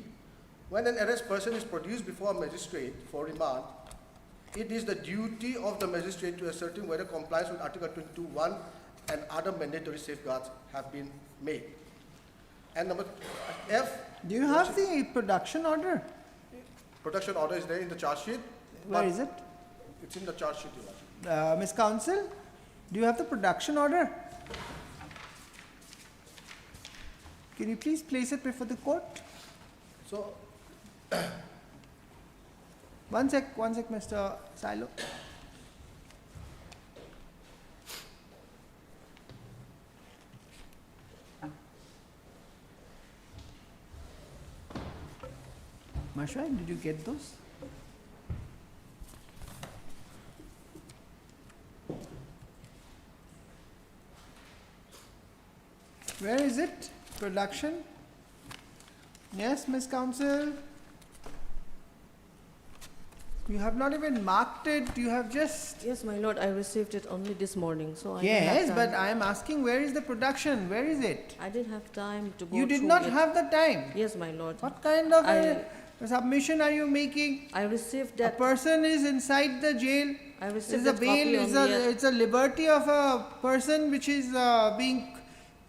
When an arrest person is produced before a magistrate for remand, it is the duty of the magistrate to ascertain whether compliance with Article 22(1) and other mandatory safeguards have been made. And number F. Do you have the production order? Production order is there in the charge sheet. Where but is it? It's in the charge sheet, Your Lordship. Miss Counsel, do you have the production order? Can you please place it before the court? So, One sec, Mr. Silo. Masha, did you get those? Where is it? Production? Yes, Miss Counsel? You have not even marked it, you have just... Yes, my lord, I received it only this morning, so I didn't Yes, have but time. I am asking where is the production? Where is it? I didn't have time to go You did through not it. have the time. Yes, my lord. What kind of a I- submission are you making? I received A that, person is inside the jail. I It's received a that bail, copy it's only. it's a liberty of a person which is being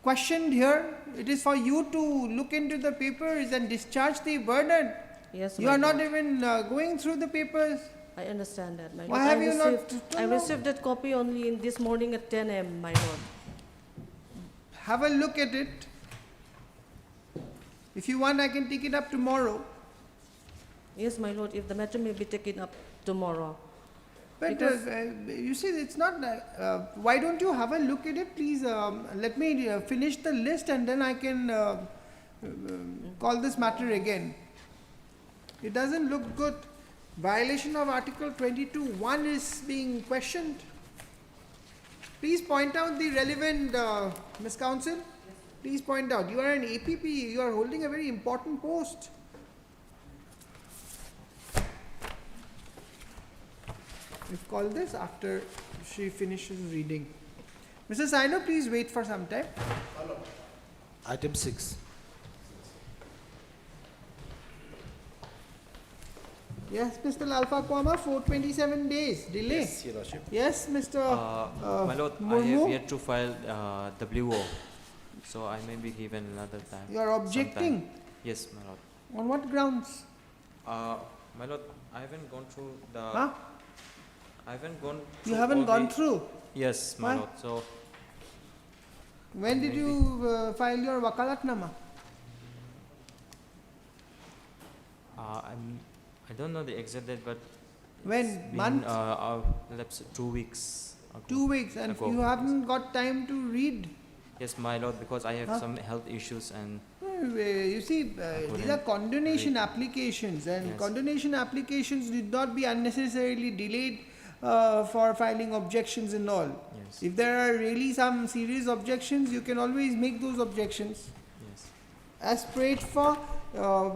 questioned here. It is for you to look into the papers and discharge the burden. Yes, You my are not lord. even going through the papers. I understand that, my lord. Why I have you not received- to I know? received that copy only in this morning at 10 a.m., my lord. Have a look at it. If you want, I can take it up tomorrow. Yes, my lord, if the matter may be taken up tomorrow. But Because- you see, it's not. Why don't you have a look at it, please? Let me finish the list, and then I can call this matter again. It doesn't look good. Violation of Article 22(1) is being questioned. Please point out the relevant, Ms. Counsel. Please point out. You are an APP. You are holding a very important post. We've called this after she finishes reading. Mrs. Saino, please wait for some time. Item 6. Yes, Mr. Alpha Comma, 427 days delay. Yes, Your Lordship. Yes, Mr. My lord, I Murmu? have yet to file WO, so I may be given another time. You are objecting. sometime. Yes, my lord. On what grounds? My lord, I haven't gone through the. Huh? I haven't gone. You through haven't all gone the- through. Yes, my Why? lord. So When did Maybe. you file your wakalatnama? I don't know the exact date, but When? it's been, Month? let's say 2 weeks ago. 2 weeks, and ago. you haven't got time to read. Yes, my lord, because I have Huh? some health issues and You see, these are couldn't condonation read. applications, and Yes. condonation applications need not be unnecessarily delayed for filing objections and all. yes, If there are really some serious objections, you can always make those objections. yes. As prayed for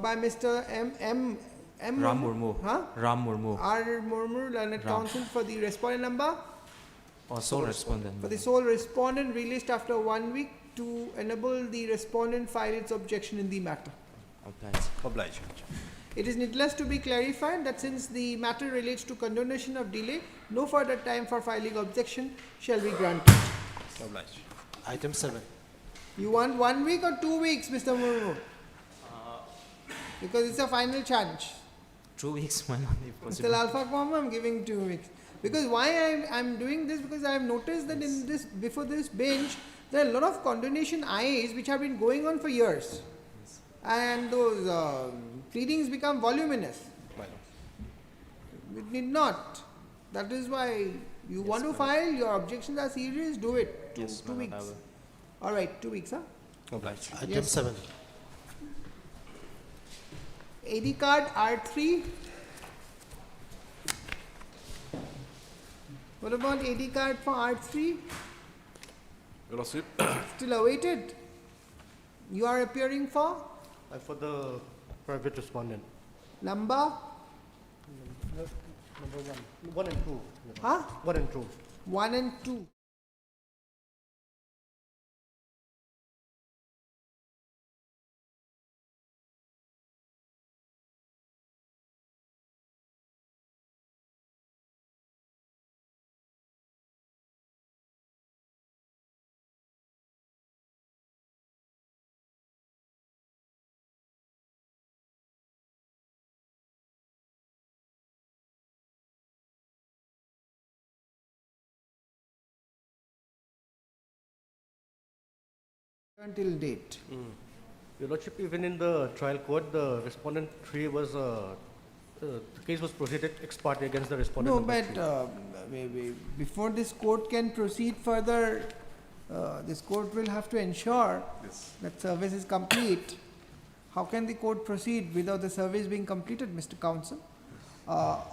by Mr. M. Ram Murmu. Huh? Ram Murmu. R. Murmur, Learned Ram. Counsel for the respondent number. Or sole respondent. For the sole respondent released after 1 week to enable the respondent file its objection in the matter. Obliged. Obliged. It is needless to be clarified that since the matter relates to condonation of delay, no further time for filing objection shall be granted. Obliged. Item 7. You want 1 week or 2 weeks, Mr. Murmu? Because it's a final chance. 2 weeks, my lord, if Mr. possible. Alpha Comma, I'm giving 2 weeks. Because why I'm doing this? Because I have noticed that in this, before this bench, there are a lot of condonation IAs which have been going on for years. Yes. And those pleadings become voluminous. My lord. It need not. That is why you want to file, your objections are serious, do it. Yes, Two my lord, I weeks. will. Alright, 2 weeks, huh? Obliged. Item Yes. 7. AD card R3. What about AD card for R3? Your Lordship, Still awaited. You are appearing for For the private respondent. number? Number 1. 1 and 2. Huh? 1 and 2. 1 and 2. Until date. Your Lordship, even in the trial court, the respondent 3 was, the case was proceeded ex parte against the respondent No, number but 3. before this court can proceed further, this court will have to ensure that service is complete. How can the court proceed without the service being completed, Mr. Counsel?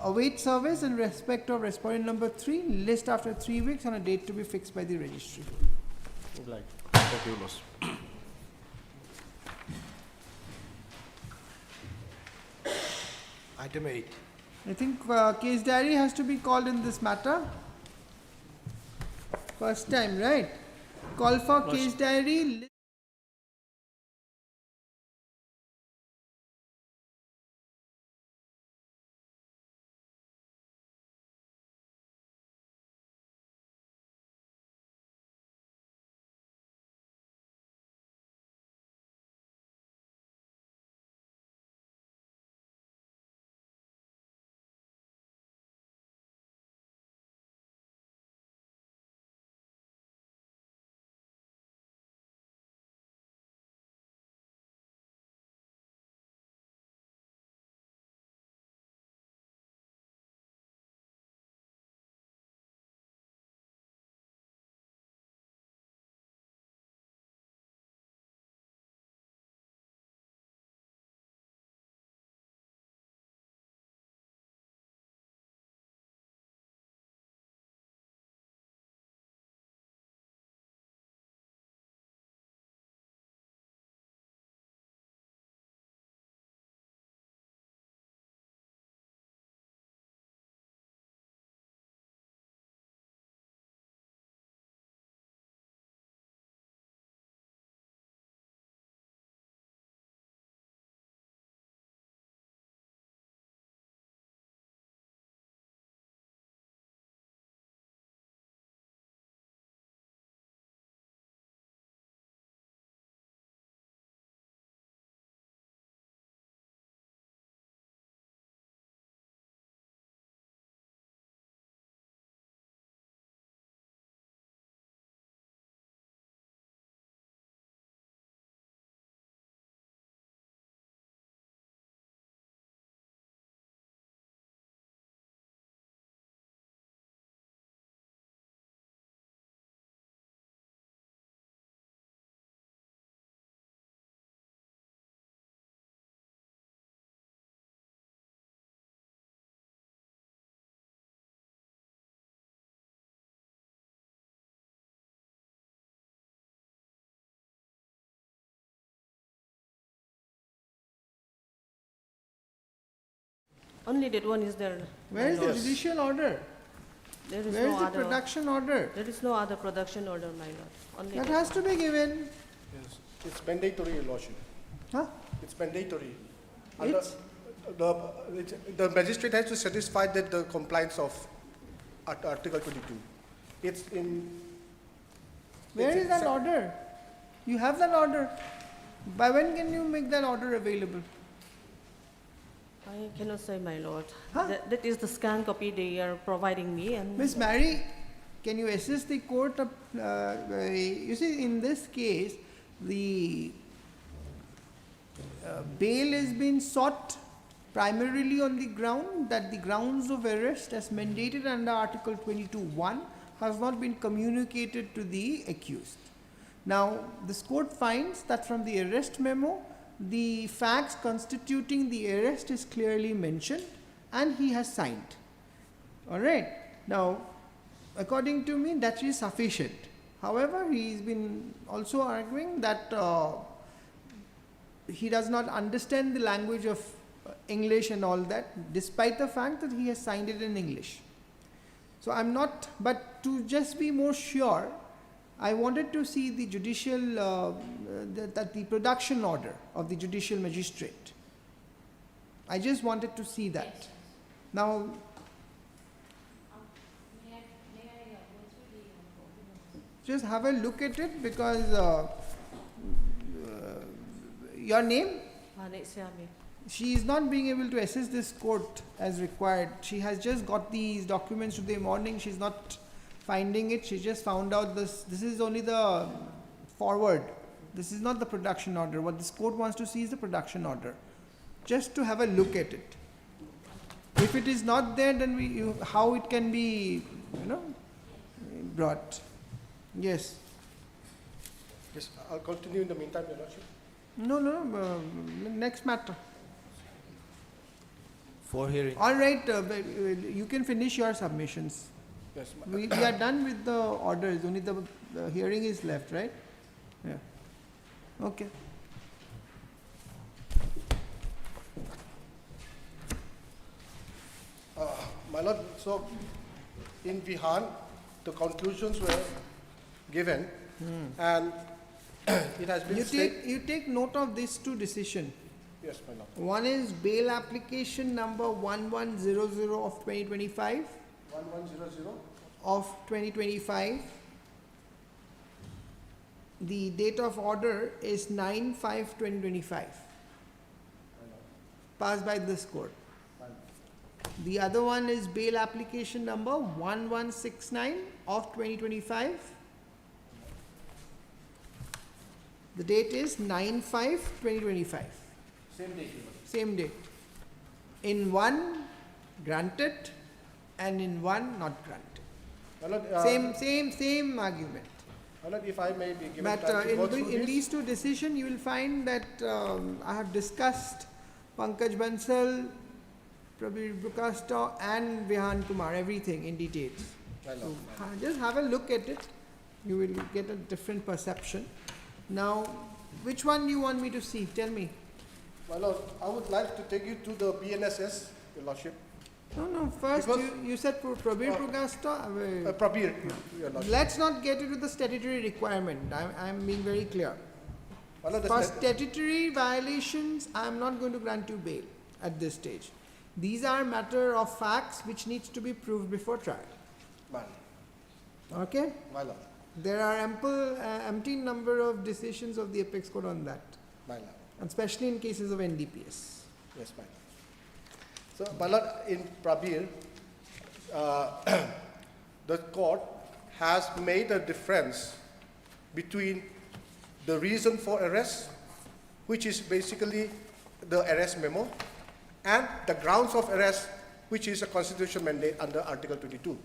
Await service in respect of respondent number 3, list after 3 weeks on a date to be fixed by the registry. Obliged. thank you, Your Lordship. Item 8. I think case diary has to be called in this matter. First time, right? Call for case diary. Only that one is there. Where my is the lord. judicial order? There is Where no is the other. production order? There is no other production order, my lord. Only That that. has to be given. Yes. It's mandatory, Your Lordship. Huh? It's mandatory. Under- It's- The magistrate has to satisfy that the compliance of Article 22. It's in. Where it's is in that sec- order? You have that order. By when can you make that order available? I cannot say, my lord. Huh? That is the scan copy they are providing me, and Miss Mary, can you assist the court? You see, in this case, the bail has been sought primarily on the ground that the grounds of arrest as mandated under Article 22(1) has not been communicated to the accused. Now, this court finds that from the arrest memo, the facts constituting the arrest is clearly mentioned and he has signed. All right. Now, according to me, that is sufficient. However, he's been also arguing that he does not understand the language of English and all that, despite the fact that he has signed it in English. So I'm not, but to just be more sure, I wanted to see the judicial, the production order of the judicial magistrate. I just wanted to see that. Now, just have a look at it because your name? Siami. She is not being able to assist this court as required. She has just got these documents today morning. She's not finding it. She just found out this. This is only the forward. This is not the production order. What this court wants to see is the production order. Just to have a look at it. If it is not there, then how it can be, brought. Yes. Yes, I'll continue in the meantime, Your Lordship. No, next matter. For hearing. All right, you can finish your submissions. Yes, We are done with the orders, only the hearing is left, right? Yeah. Okay. My Lord, so in Vihan, the conclusions were given and it has been stated. You take note of these two decisions. Yes, my Lord. One is bail application number 1100 of 2025 1100. of 2025. The date of order is 9/5/2025. Passed by this court. The other one is bail application number 1169 of 2025. The date is 9/5/2025. Same date. Same date. In one granted and in one not granted. My Lord, Same argument. My Lord, if I may be given But time to go through in this. these two decisions, you will find that I have discussed Pankaj Bansal, Prabir Prakash and Vihan Kumar, everything in details. My Lord. Just have a look at it. You will get a different perception. Now, which one do you want me to see? Tell me. My Lord, I would like to take you to the BNSS, Your Lordship. No, first Because- you said Prabir Prakash. Prabir, Your Lordship. Let's not get into the statutory requirement. I'm being very clear. My Lord, the For stat- statutory violations, I am not going to grant you bail at this stage. These are matter of facts which needs to be proved before trial. My Lord. Okay? My Lord. There are empty number of decisions of the Apex Court on that, My Lord. and especially in cases of NDPS. Yes, my Lord. So, my Lord, in Prabir, the court has made a difference between the reason for arrest, which is basically the arrest memo, and the grounds of arrest, which is a constitutional mandate under Article 22.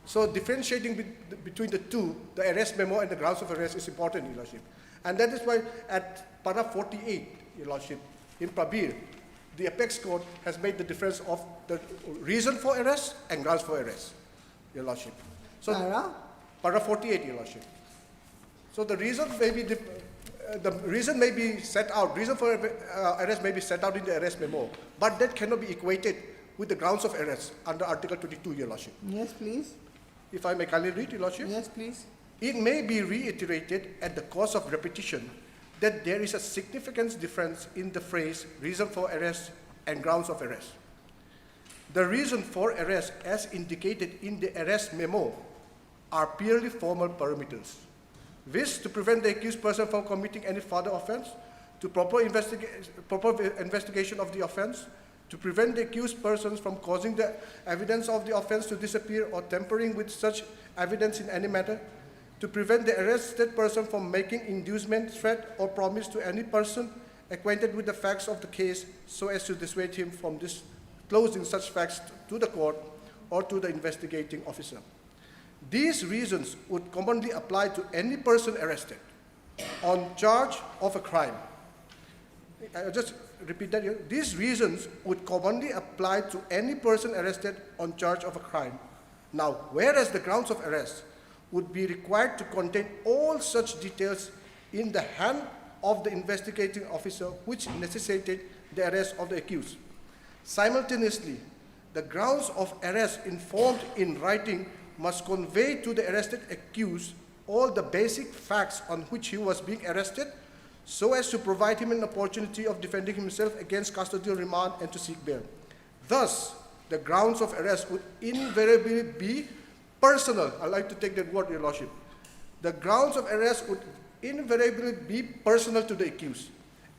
So differentiating between the two, the arrest memo and the grounds of arrest is important, Your Lordship. And that is why at paragraph 48, Your Lordship, in Prabir, the Apex Court has made the difference of the reason for arrest and grounds for arrest, Your Lordship. So Para? paragraph 48, Your Lordship. So the reason may be reason for arrest may be set out in the arrest memo, but that cannot be equated with the grounds of arrest under Article 22, Your Lordship. Yes, please. If I may kindly read, Your Lordship. Yes, please. It may be reiterated at the cost of repetition that there is a significant difference in the phrase reason for arrest and grounds of arrest. The reason for arrest, as indicated in the arrest memo, are purely formal parameters. This to prevent the accused person from committing any further offense, to proper investigation of the offense, to prevent the accused persons from causing the evidence of the offense to disappear or tampering with such evidence in any matter, to prevent the arrested person from making inducement, threat, or promise to any person acquainted with the facts of the case so as to dissuade him from disclosing such facts to the court or to the investigating officer. These reasons would commonly apply to any person arrested on charge of a crime. I'll just repeat that here. These reasons would commonly apply to any person arrested on charge of a crime. Now, whereas the grounds of arrest would be required to contain all such details in the hand of the investigating officer which necessitated the arrest of the accused. Simultaneously, the grounds of arrest informed in writing must convey to the arrested accused all the basic facts on which he was being arrested so as to provide him an opportunity of defending himself against custodial remand and to seek bail. Thus, the grounds of arrest would invariably be personal. I like to take that word, Your Lordship. The grounds of arrest would invariably be personal to the accused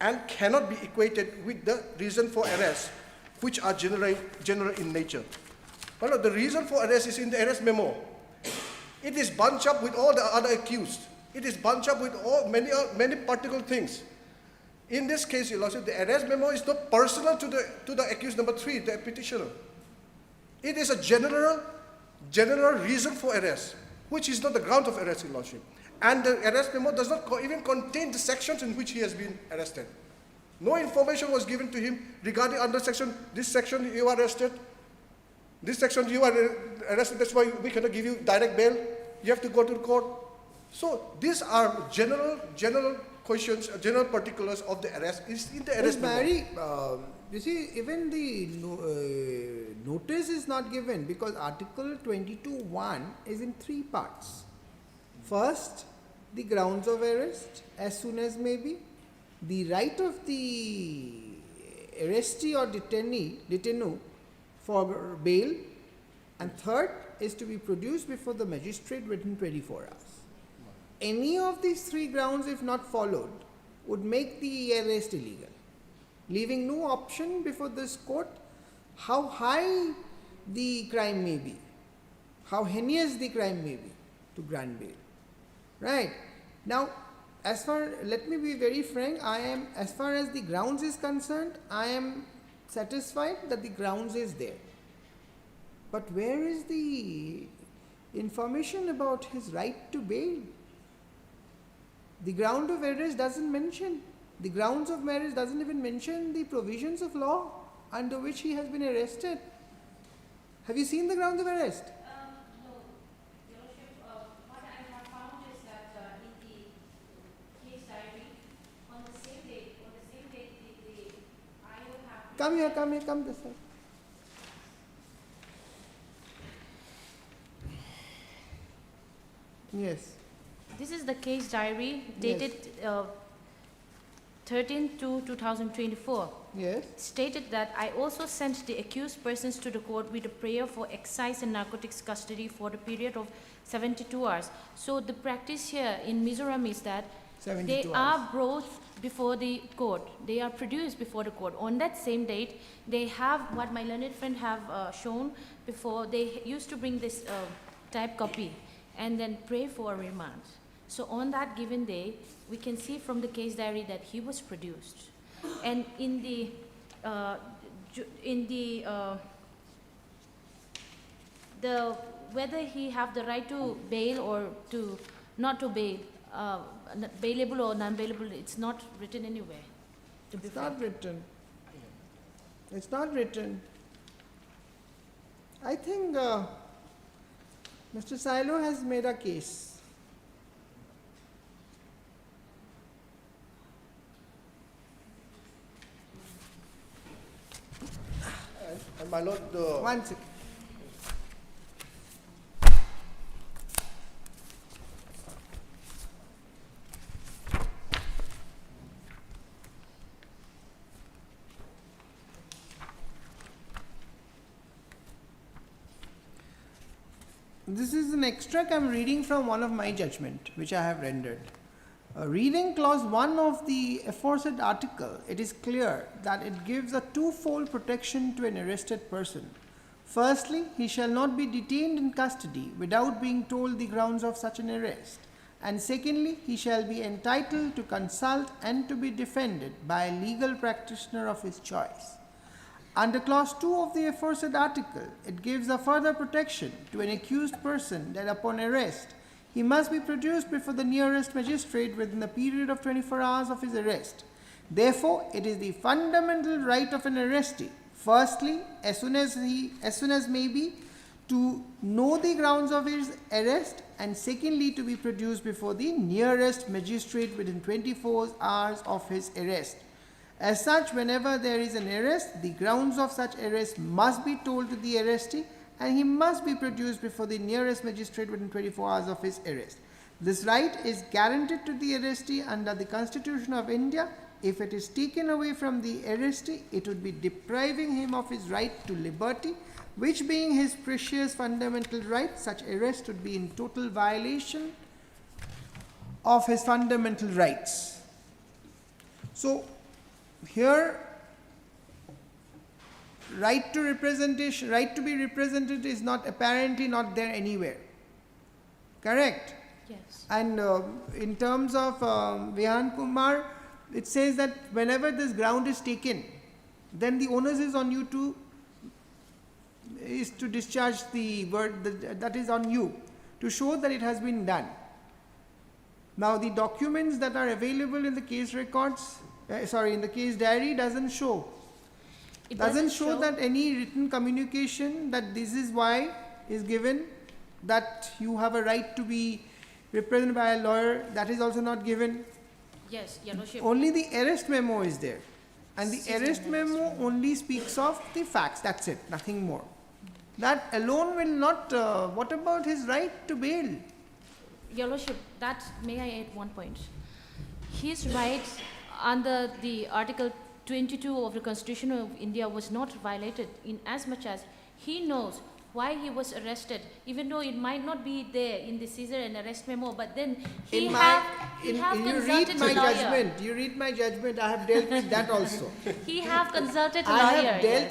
and cannot be equated with the reason for arrest, which are general in nature. Well, the reason for arrest is in the arrest memo. It is bunched up with all the other accused. It is bunched up with many particular things. In this case, Your Lordship, the arrest memo is not personal to the accused number 3, the petitioner. It is a general reason for arrest, which is not the ground of arrest, Your Lordship. And the arrest memo does not even contain the sections in which he has been arrested. No information was given to him regarding under this section you are arrested, this section you are arrested, that's why we cannot give you direct bail, you have to go to the court. So these are general questions, general particulars of the arrest is in the It's arrest memo. very, you see, even the notice is not given because Article 22(1) is in 3 parts. First, the grounds of arrest as soon as may be, the right of the arrestee or detainee for bail, and third is to be produced before the magistrate within 24 hours. Any of these 3 grounds, if not followed, would make the arrest illegal, leaving no option before this court how high the crime may be, how heinous the crime may be to grant bail. Right? Now, let me be very frank, as far as the grounds is concerned, I am satisfied that the grounds is there. But where is the information about his right to bail? The ground of arrest doesn't mention. The grounds of arrest doesn't even mention the provisions of law under which he has been arrested. Have you seen the grounds of arrest? No, Your Lordship, what I have found is that in the case diary, on the same date, I will have... Come this side. Yes. This is the case diary dated 13/2/2024. Yes. Stated that I also sent the accused persons to the court with a prayer for excise and narcotics custody for the period of 72 hours. So the practice here in Mizoram is that 72 they hours. are brought before the court. They are produced before the court. On that same date, they have what my learned friend have shown before. They used to bring this type copy and then pray for a remand. So on that given day, we can see from the case diary that he was produced. And in the whether he have the right to bail or to not to bail, bailable or non-bailable, it's not written anywhere. To be It's not written. It's not written. I think Mr. Silo has made a case. And my lord, the One second. This is an extract I am reading from one of my judgment, which I have rendered. Reading clause 1 of the aforesaid article, it is clear that it gives a twofold protection to an arrested person. Firstly, he shall not be detained in custody without being told the grounds of such an arrest. And secondly, he shall be entitled to consult and to be defended by a legal practitioner of his choice. Under clause 2 of the aforesaid article, it gives a further protection to an accused person that upon arrest, he must be produced before the nearest magistrate within the period of 24 hours of his arrest. Therefore, it is the fundamental right of an arrestee, firstly, as soon as may be, to know the grounds of his arrest, and secondly, to be produced before the nearest magistrate within 24 hours of his arrest. As such, whenever there is an arrest, the grounds of such arrest must be told to the arrestee, and he must be produced before the nearest magistrate within 24 hours of his arrest. This right is guaranteed to the arrestee under the Constitution of India. If it is taken away from the arrestee, it would be depriving him of his right to liberty, which being his precious fundamental right, such arrest would be in total violation of his fundamental rights. So, here, right to representation, right to be represented is not apparently not there anywhere. Correct? Yes. And in terms of Vihan Kumar, it says that whenever this ground is taken, then the onus is on you to discharge the word that is on you to show that it has been done. Now the documents that are available in the case records, in the case diary doesn't show. It Doesn't show that any written communication that this is why is given, that you have a right to be represented by a lawyer, that is also not given. Yes, Your Lordship. Only the arrest memo is there. And the Season arrest memo only speaks of the facts, that's it, nothing more. That alone will not, what about his right to bail? Your Lordship, that may I add one point? His rights under the Article 22 of the Constitution of India was not violated in as much as he knows why he was arrested, even though it might not be there in the Caesar and arrest memo, but then he You consulted read my a lawyer. judgment, you read my judgment, I have dealt with that also. He have consulted a I lawyer.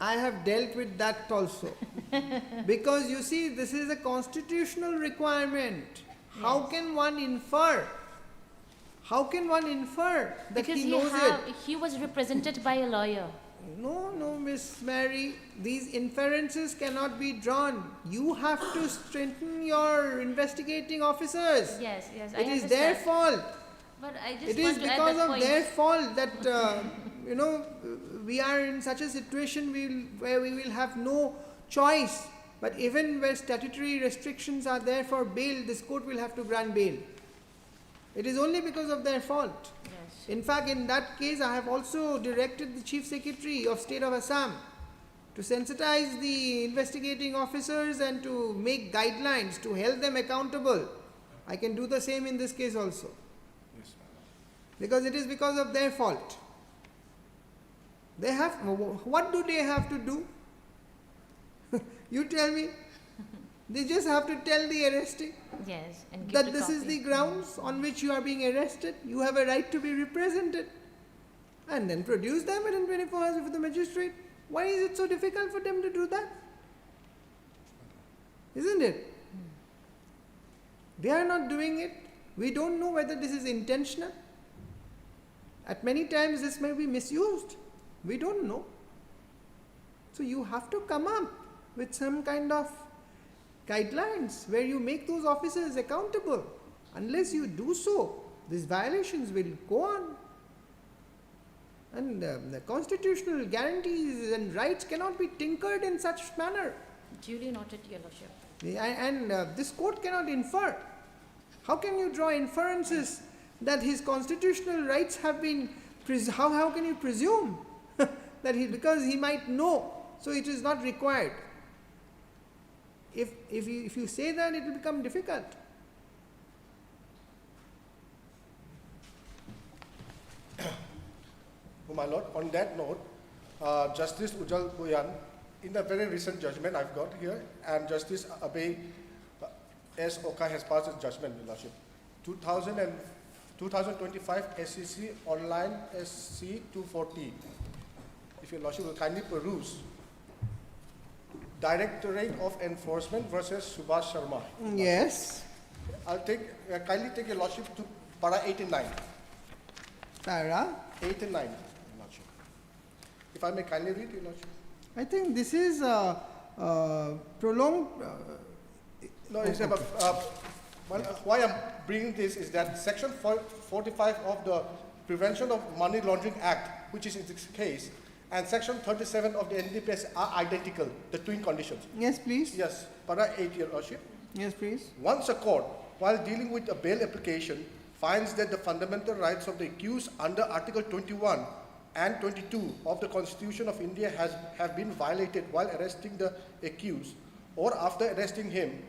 have dealt with that also. Because you see, this is a constitutional requirement. How can one infer? How can one infer that Because he knows it? he was represented by a lawyer. No, Miss Mary, these inferences cannot be drawn. You have to strengthen your investigating officers. Yes, It is their fault. But I just It want is to add because that of point. their fault that, we are in such a situation where we will have no choice. But even where statutory restrictions are there for bail, this court will have to grant bail. It is only because of their fault. Yes. In fact, in that case, I have also directed the Chief Secretary of State of Assam to sensitize the investigating officers and to make guidelines to hold them accountable. I can do the same in this case also. Because it is because of their fault. What do they have to do? You tell me. They just have to tell the arrestee Yes, and give that the this is copy. the grounds on which you are being arrested. You have a right to be represented. And then produce them within 24 hours before the magistrate. Why is it so difficult for them to do that? Isn't it? They are not doing it. We don't know whether this is intentional. At many times this may be misused. We don't know. So you have to come up with some kind of guidelines where you make those officers accountable. Unless you do so, these violations will go on. And the constitutional guarantees and rights cannot be tinkered in such manner. Duly noted, Your Lordship. And this court cannot infer. How can you draw inferences that his constitutional rights have been, how can you presume that because he might know so it is not required. If you say that, it will become difficult. Oh, my lord, on that note, Justice Ujjal Bhuyan, in a very recent judgment I've got here, and Justice Abhay S. Oka has passed his judgment, Your Lordship. 2025 SEC Online SC 240. If Your Lordship will kindly peruse. Directorate of Enforcement versus Subhash Sharma. Yes. I'll kindly take Your Lordship to para 89. Para. 89, Your Lordship. If I may kindly read, Your Lordship. I think this is prolonged. No, it's about, why I'm bringing this is that Section 45 of the Prevention of Money Laundering Act, which is in this case, and Section 37 of the NDPS are identical, the twin conditions. Yes, please. Yes, para 8, Your Lordship. Yes, please. Once a court, while dealing with a bail application, finds that the fundamental rights of the accused under Article 21 and 22 of the Constitution of India have been violated while arresting the accused or after arresting him,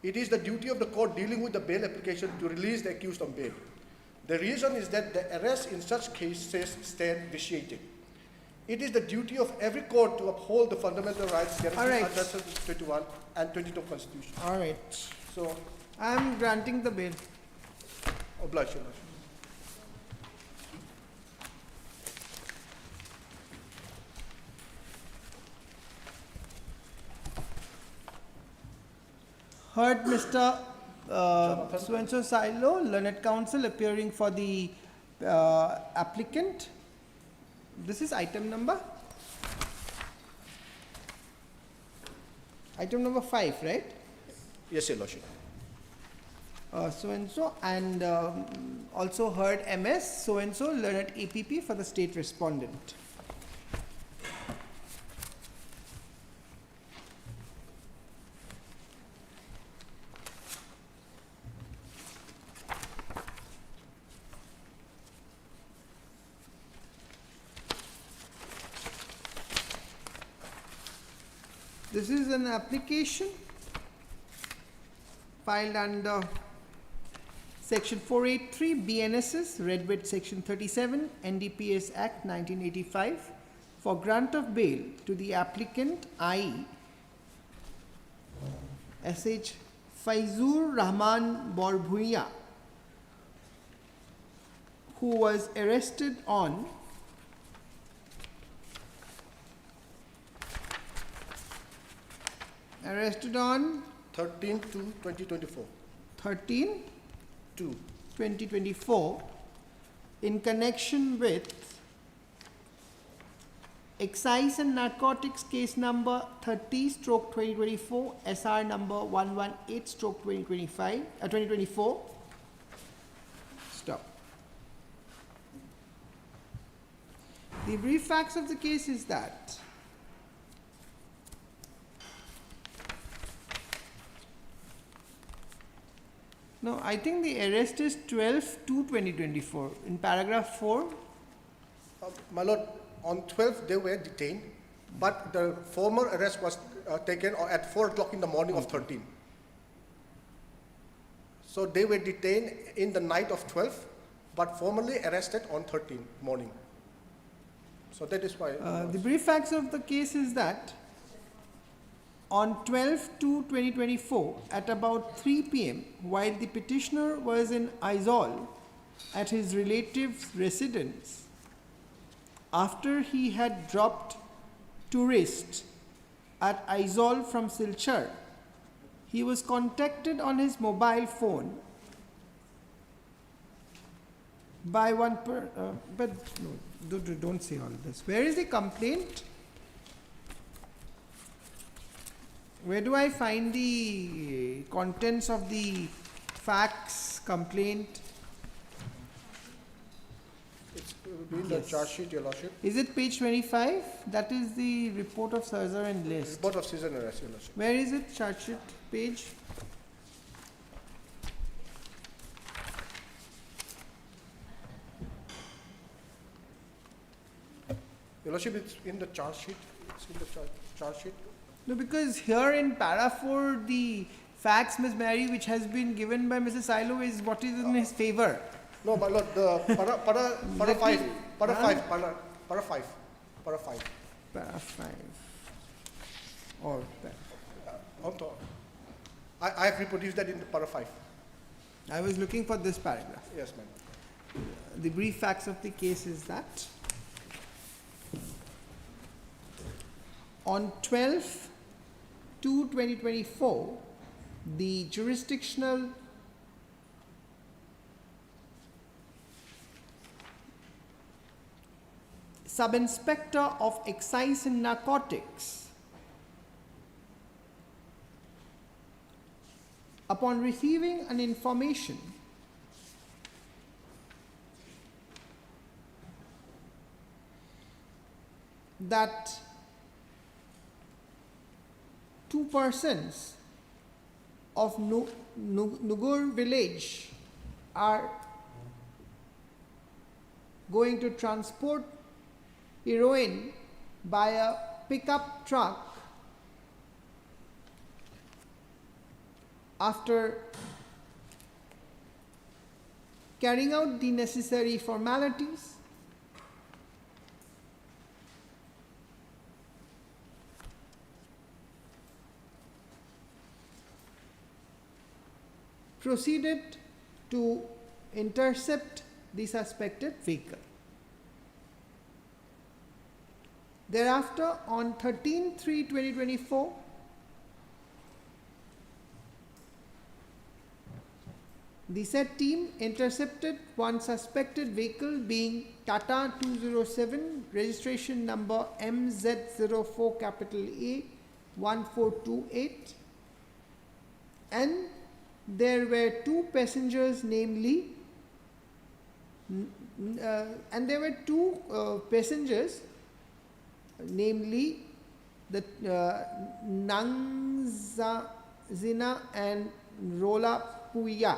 it is the duty of the court dealing with the bail application to release the accused on bail. The reason is that the arrest in such cases stand vitiated. It is the duty of every court to uphold the fundamental rights guaranteed under Article 21 and 22 of the Constitution. All right. So, I am granting the bail. oblige, Your Lordship. Heard Mr. So-and-so Silo, learned counsel, appearing for the applicant. This is item number? Item number 5, right? Yes, Your Lordship. So-and-so, and also heard MS, so-and-so, learned APP for the state respondent. This is an application filed under Section 483 BNSS, read with Section 37 NDPS Act 1985 for grant of bail to the applicant i.e. SH Faizur Rahman Borbhuiya, who was arrested on Arrested on 13/2/2024. 13/2024 in connection with excise and narcotics case number 30/2024 SR number 118/2024. Stop. The brief facts of the case is that no, I think the arrest is 12/2/2024 in paragraph 4. My lord, on 12th they were detained, but the former arrest was taken at 4 o'clock in the morning of 13. So they were detained in the night of 12th, but formally arrested on 13 morning. So that is why. The brief facts of the case is that on 12/2/2024 at about 3 p.m. while the petitioner was in Aizawl at his relative's residence, after he had dropped tourists at Aizawl from Silchar, he was contacted on his mobile phone by one but no, don't say all this. Where is the complaint? Where do I find the contents of the fax complaint? It's in the charge sheet, Your Lordship. Is it page 25? That is the report of seizure and list. Report of season arrest, Your Lordship. Where is it? Charge sheet page? Your Lordship, it's in the charge sheet. It's in the charge. charge sheet? No, because here in para 4, the facts, Ms. Mary, which has been given by Mr. Silo is what is in his favor. No, my lord, the para Let me- 5, para Huh? 5, para 5, para 5. Para 5. Or On top. I have reproduced that in the para 5. I was looking for this paragraph. Yes, ma'am. The brief facts of the case is that on 12/2/2024, the jurisdictional Sub-Inspector of Excise and Narcotics, upon receiving an information that two persons of Nugur village are going to transport heroin by a pickup truck after carrying out the necessary formalities, proceeded to intercept the suspected vehicle. Thereafter, on 13/3/2024, the said team intercepted one suspected vehicle being Tata 207, registration number MZ04 capital A 1428, and there were two passengers, namely, namely the Nangzina and Rola Puya.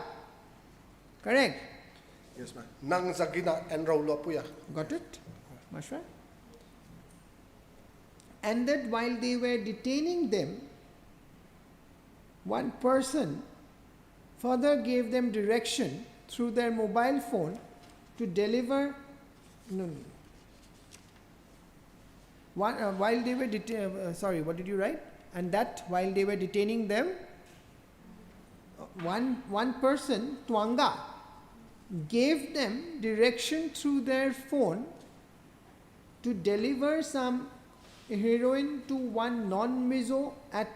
Correct? Yes, ma'am. Nang Zagina and Raulapuya. Got it? Mashra? And that while they were detaining them, one person further gave them direction through their mobile phone to deliver. While they were what did you write? And that while they were detaining them, one person, Twanga, gave them direction through their phone to deliver some heroin to one non-mizo at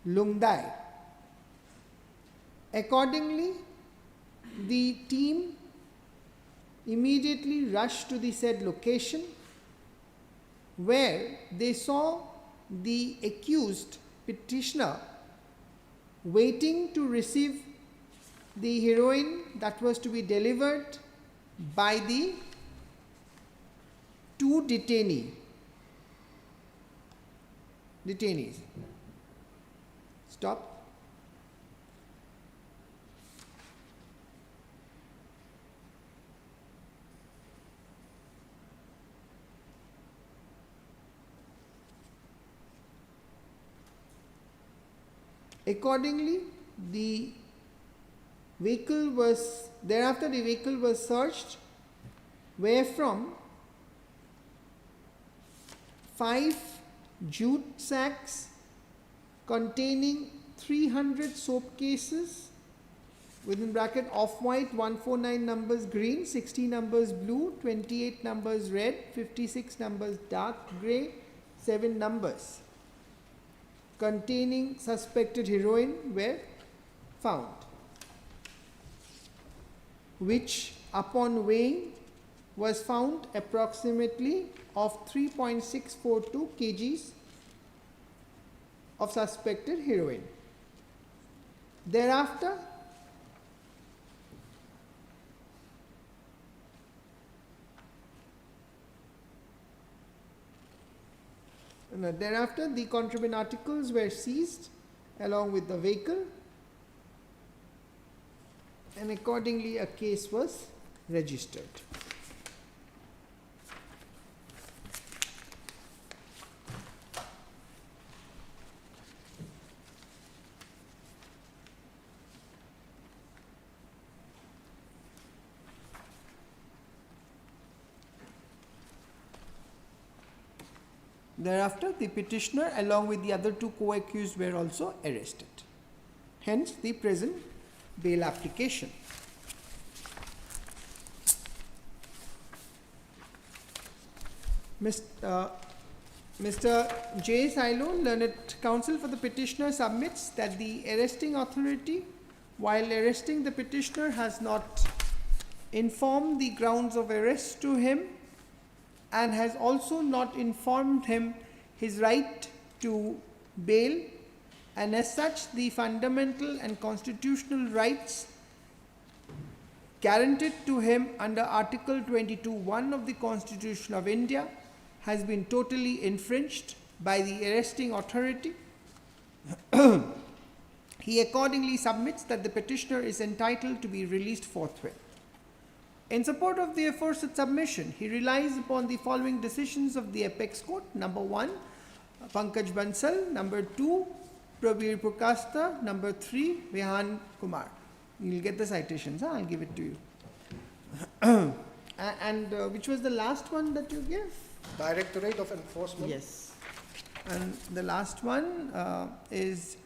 Lungdai. Accordingly, the team immediately rushed to the said location, where they saw the accused petitioner waiting to receive the heroin that was to be delivered by the two detainees. Stop. Accordingly, the vehicle was searched, wherefrom 5 jute sacks containing 300 soap cases, within bracket off-white, 149 numbers green, 60 numbers blue, 28 numbers red, 56 numbers dark grey, 7 numbers containing suspected heroin were found, which upon weighing was found approximately of 3.642 kgs of suspected heroin. Thereafter, the contraband articles were seized along with the vehicle, and accordingly a case was registered. Thereafter, the petitioner along with the other two co-accused were also arrested. Hence, the present bail application. Mr. J. Silo, learned counsel for the petitioner, submits that the arresting authority, while arresting the petitioner, has not informed the grounds of arrest to him and has also not informed him his right to bail, and as such the fundamental and constitutional rights guaranteed to him under Article 22(1) of the Constitution of India has been totally infringed by the arresting authority. He accordingly submits that the petitioner is entitled to be released forthwith. In support of the aforesaid submission, he relies upon the following decisions of the Apex Court. Number 1, Pankaj Bansal. Number 2, Prabir Purkasta. Number 3, Vihan Kumar. You'll get the citations, I'll give it to you. And which was the last one that you gave? Directorate of Enforcement. Yes. And the last one is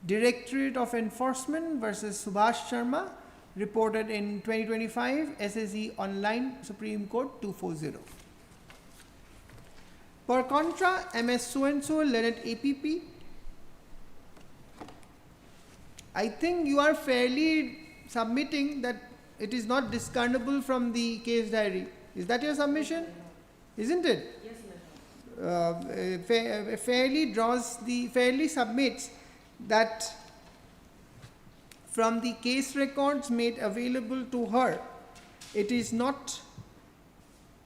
Directorate of Enforcement versus Subhash Sharma, reported in 2025 SSE Online, Supreme Court 240. Per contra, MS so-and-so, learned APP. I think you are fairly submitting that it is not discernible from the case diary. Is that your submission? Isn't it? Yes, ma'am. Fairly submits that from the case records made available to her, it is not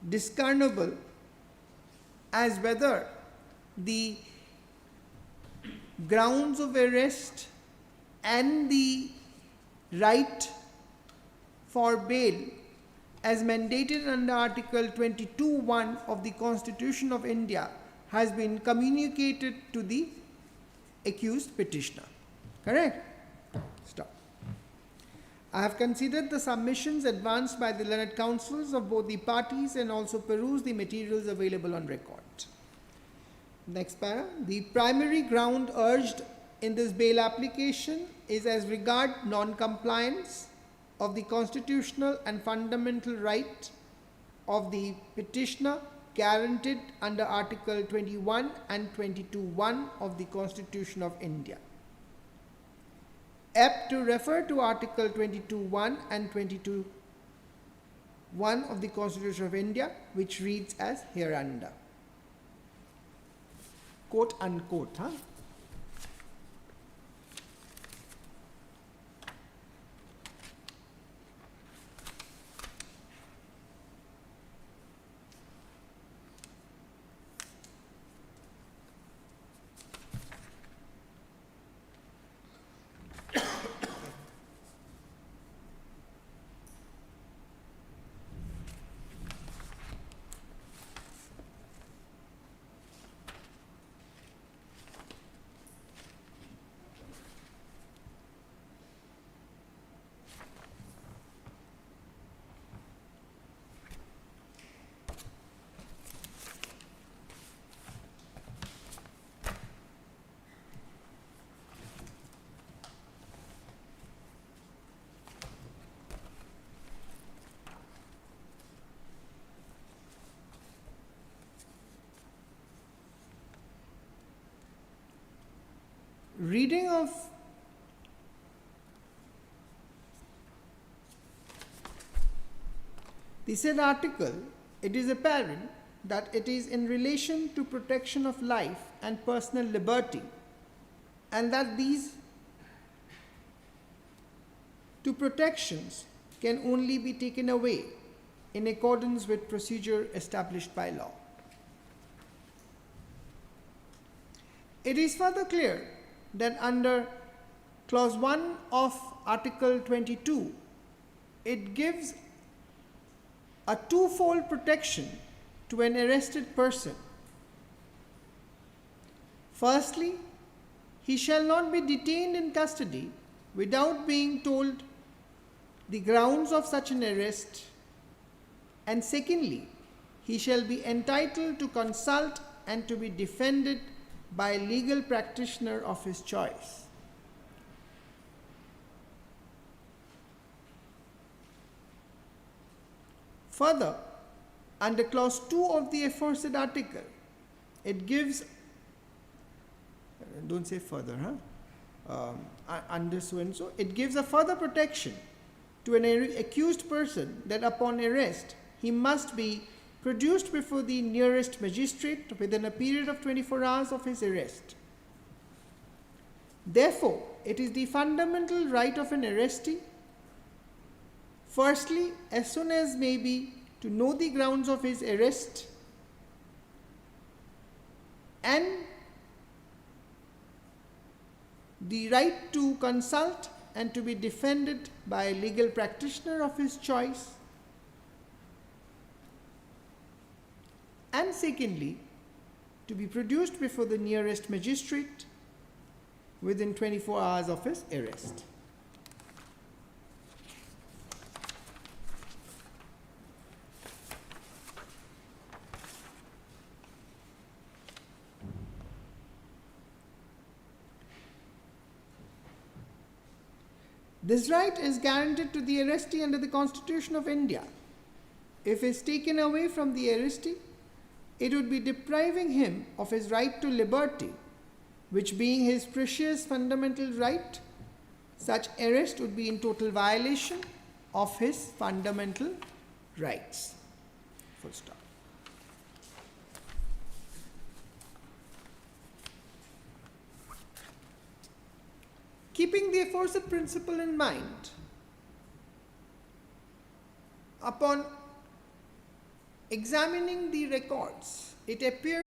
discernible as whether the grounds of arrest and the right for bail as mandated under Article 22(1) of the Constitution of India has been communicated to the accused petitioner. Correct? Stop. I have considered the submissions advanced by the learned counsels of both the parties and also perused the materials available on record. Next para. The primary ground urged in this bail application is as regard non-compliance of the constitutional and fundamental right of the petitioner guaranteed under Article 21 and 22(1) of the Constitution of India. Apt to refer to Article 22(1) and 22(1) of the Constitution of India, which reads as hereunder. Quote unquote, huh? Reading of the said article, it is apparent that it is in relation to protection of life and personal liberty, and that these two protections can only be taken away in accordance with procedure established by law. It is further clear that under clause 1 of Article 22, it gives a twofold protection to an arrested person. Firstly, he shall not be detained in custody without being told the grounds of such an arrest, and secondly, he shall be entitled to consult and to be defended by a legal practitioner of his choice. Further, under clause 2 of the aforesaid article, it gives, don't say further, under so and so, it gives a further protection to an accused person that upon arrest he must be produced before the nearest magistrate within a period of 24 hours of his arrest. Therefore, it is the fundamental right of an arrestee, firstly, as soon as may be, to know the grounds of his arrest, and the right to consult and to be defended by a legal practitioner of his choice, and secondly, to be produced before the nearest magistrate within 24 hours of his arrest. This right is guaranteed to the arrestee under the Constitution of India. If it is taken away from the arrestee, it would be depriving him of his right to liberty, which being his precious fundamental right, such arrest would be in total violation of his fundamental rights. Full stop. Keeping the aforesaid principle in mind, upon examining the records, it appears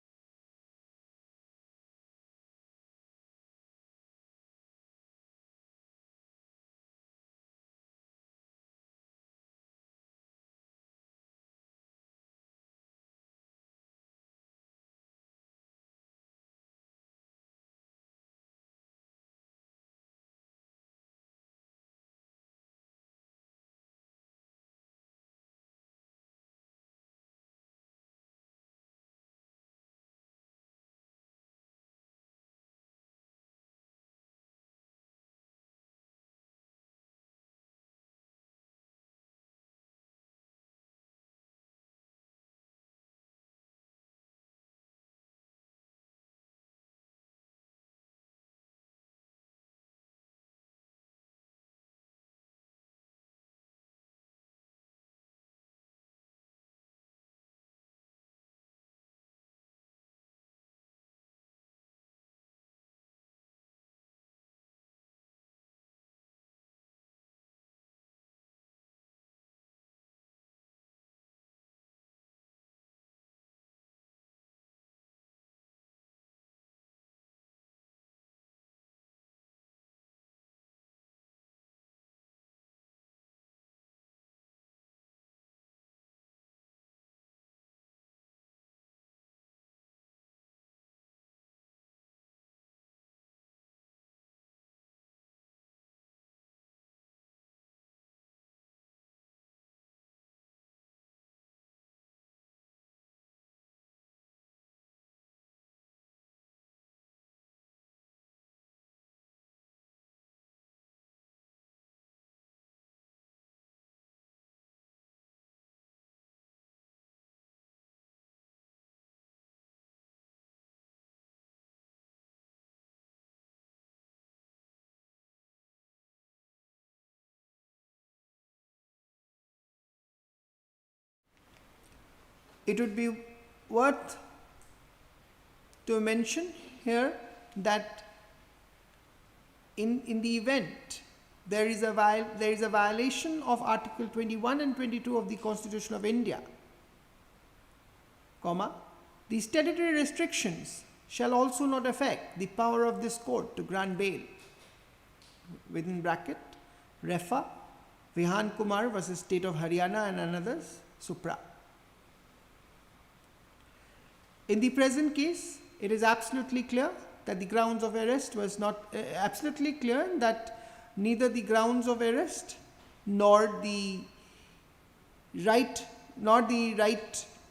it would be worth to mention here that in the event there is a violation of Article 21 and 22 of the Constitution of India, the statutory restrictions shall also not affect the power of this court to grant bail, within bracket, Refa, Vihan Kumar versus State of Haryana and others, Supra. In the present case, it is absolutely clear that the grounds of arrest was not absolutely clear that neither the grounds of arrest nor the right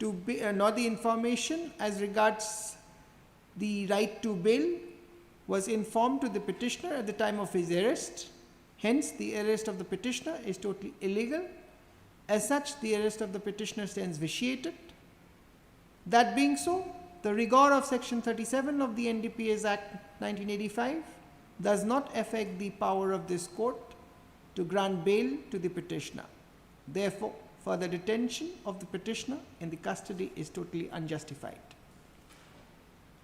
to be, nor the information as regards the right to bail was informed to the petitioner at the time of his arrest. Hence, the arrest of the petitioner is totally illegal. As such, the arrest of the petitioner stands vitiated. That being so, the rigor of Section 37 of the NDPS Act 1985 does not affect the power of this court to grant bail to the petitioner. Therefore, further detention of the petitioner in the custody is totally unjustified.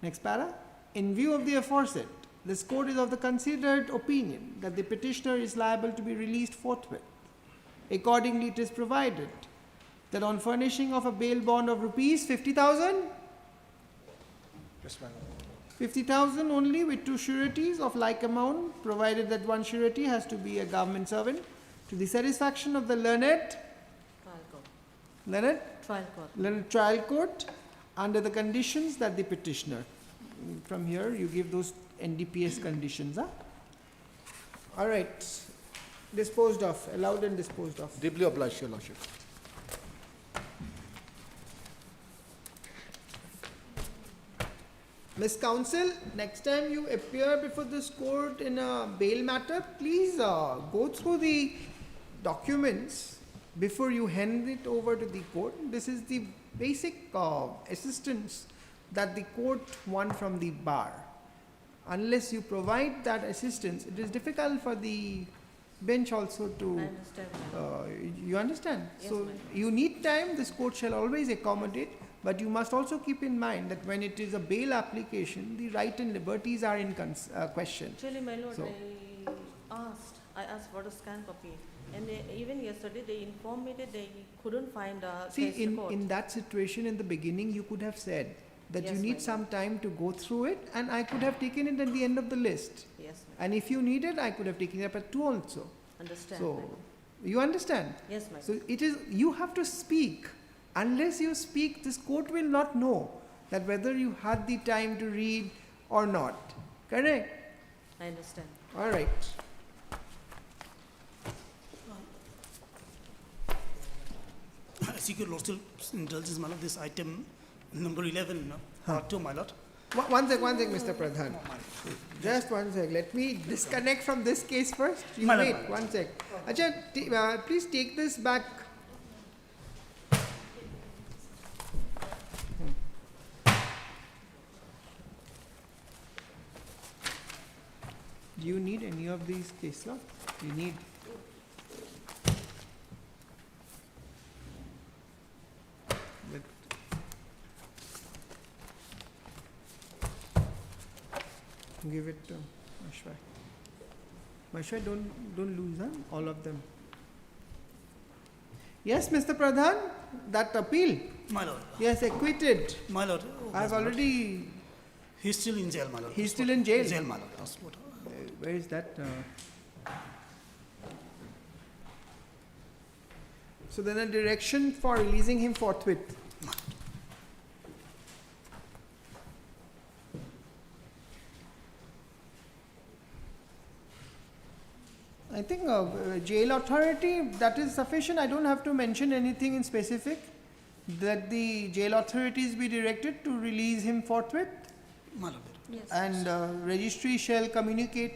Next para. In view of the aforesaid, this court is of the considered opinion that the petitioner is liable to be released forthwith. Accordingly, it is provided that on furnishing of a bail bond of rupees 50,000, Yes, my lord. 50,000 only with two sureties of like amount, provided that one surety has to be a government servant, to the satisfaction of the learned trial court under the conditions that the petitioner. From here, you give those NDPS conditions. Huh? All right. Disposed of, allowed and disposed of. Deeply obliged, Your Lordship. Miss Counsel, next time you appear before this court in a bail matter, please go through the documents before you hand it over to the court. This is the basic assistance that the court wants from the bar. Unless you provide that assistance, it is difficult for the bench also to. I understand. You understand? Yes, So ma'am. you need time, this court shall always accommodate, but you must also keep in mind that when it is a bail application, the right and liberties are in question. Actually, my lord, So- I asked for a scan copy. And even yesterday, they informed me that they couldn't find a See, case in, record. in that situation, in the beginning, you could have said that you Yes, need ma'am. some time to go through it, and I could have taken it at the end of the list. Yes, ma'am. And if you needed, I could have taken it up at 2 also. Understand, So, ma'am. you understand? Yes, ma'am. So it is, you have to speak. Unless you speak, this court will not know that whether you had the time to read or not. Correct? I understand. All right. I seek your lordship's indulgence, my lord, this item number 11, part 2, my lord. One sec, Mr. Pradhan. Just one sec. Let me disconnect from this case first. You Madam, wait, madam. one sec. Acha, please take this back. Do you need any of these case law? You need. But give it to Mashwai. Mashwai, don't lose, huh? All of them. Yes, Mr. Pradhan, that appeal. My lord, Yes, acquitted. my lord. I've my lord. already. He's still in jail, my lord. He's still in jail? Jail, my lord. That's what. Where is that? So then a direction for releasing him forthwith. I think jail authority, that is sufficient. I don't have to mention anything in specific. That the jail authorities be directed to release him forthwith, My lord. Yes. and registry shall communicate.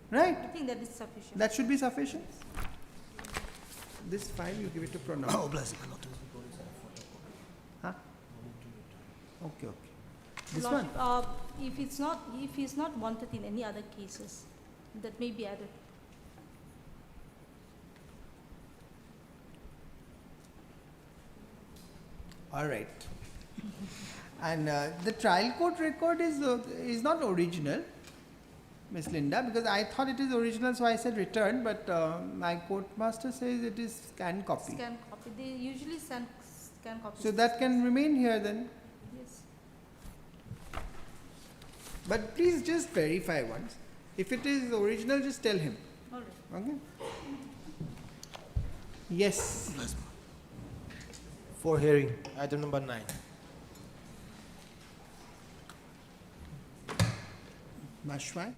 Right? I think that is sufficient. That should be sufficient. This file you give it to Pranav. Oh, bless you, my lord. Huh? Okay, okay. This Lordship, one? if he's not wanted in any other cases, that may be added. All right. And the trial court record is not original, Miss Linda, because I thought it is original, so I said return, but my court master says it is scanned copy. Scan copy, they usually scan copies. So that can remain here then. Yes. But please just verify once. If it is original, just tell him. All right. Okay? Yes. For hearing, item number 9. Mashwai.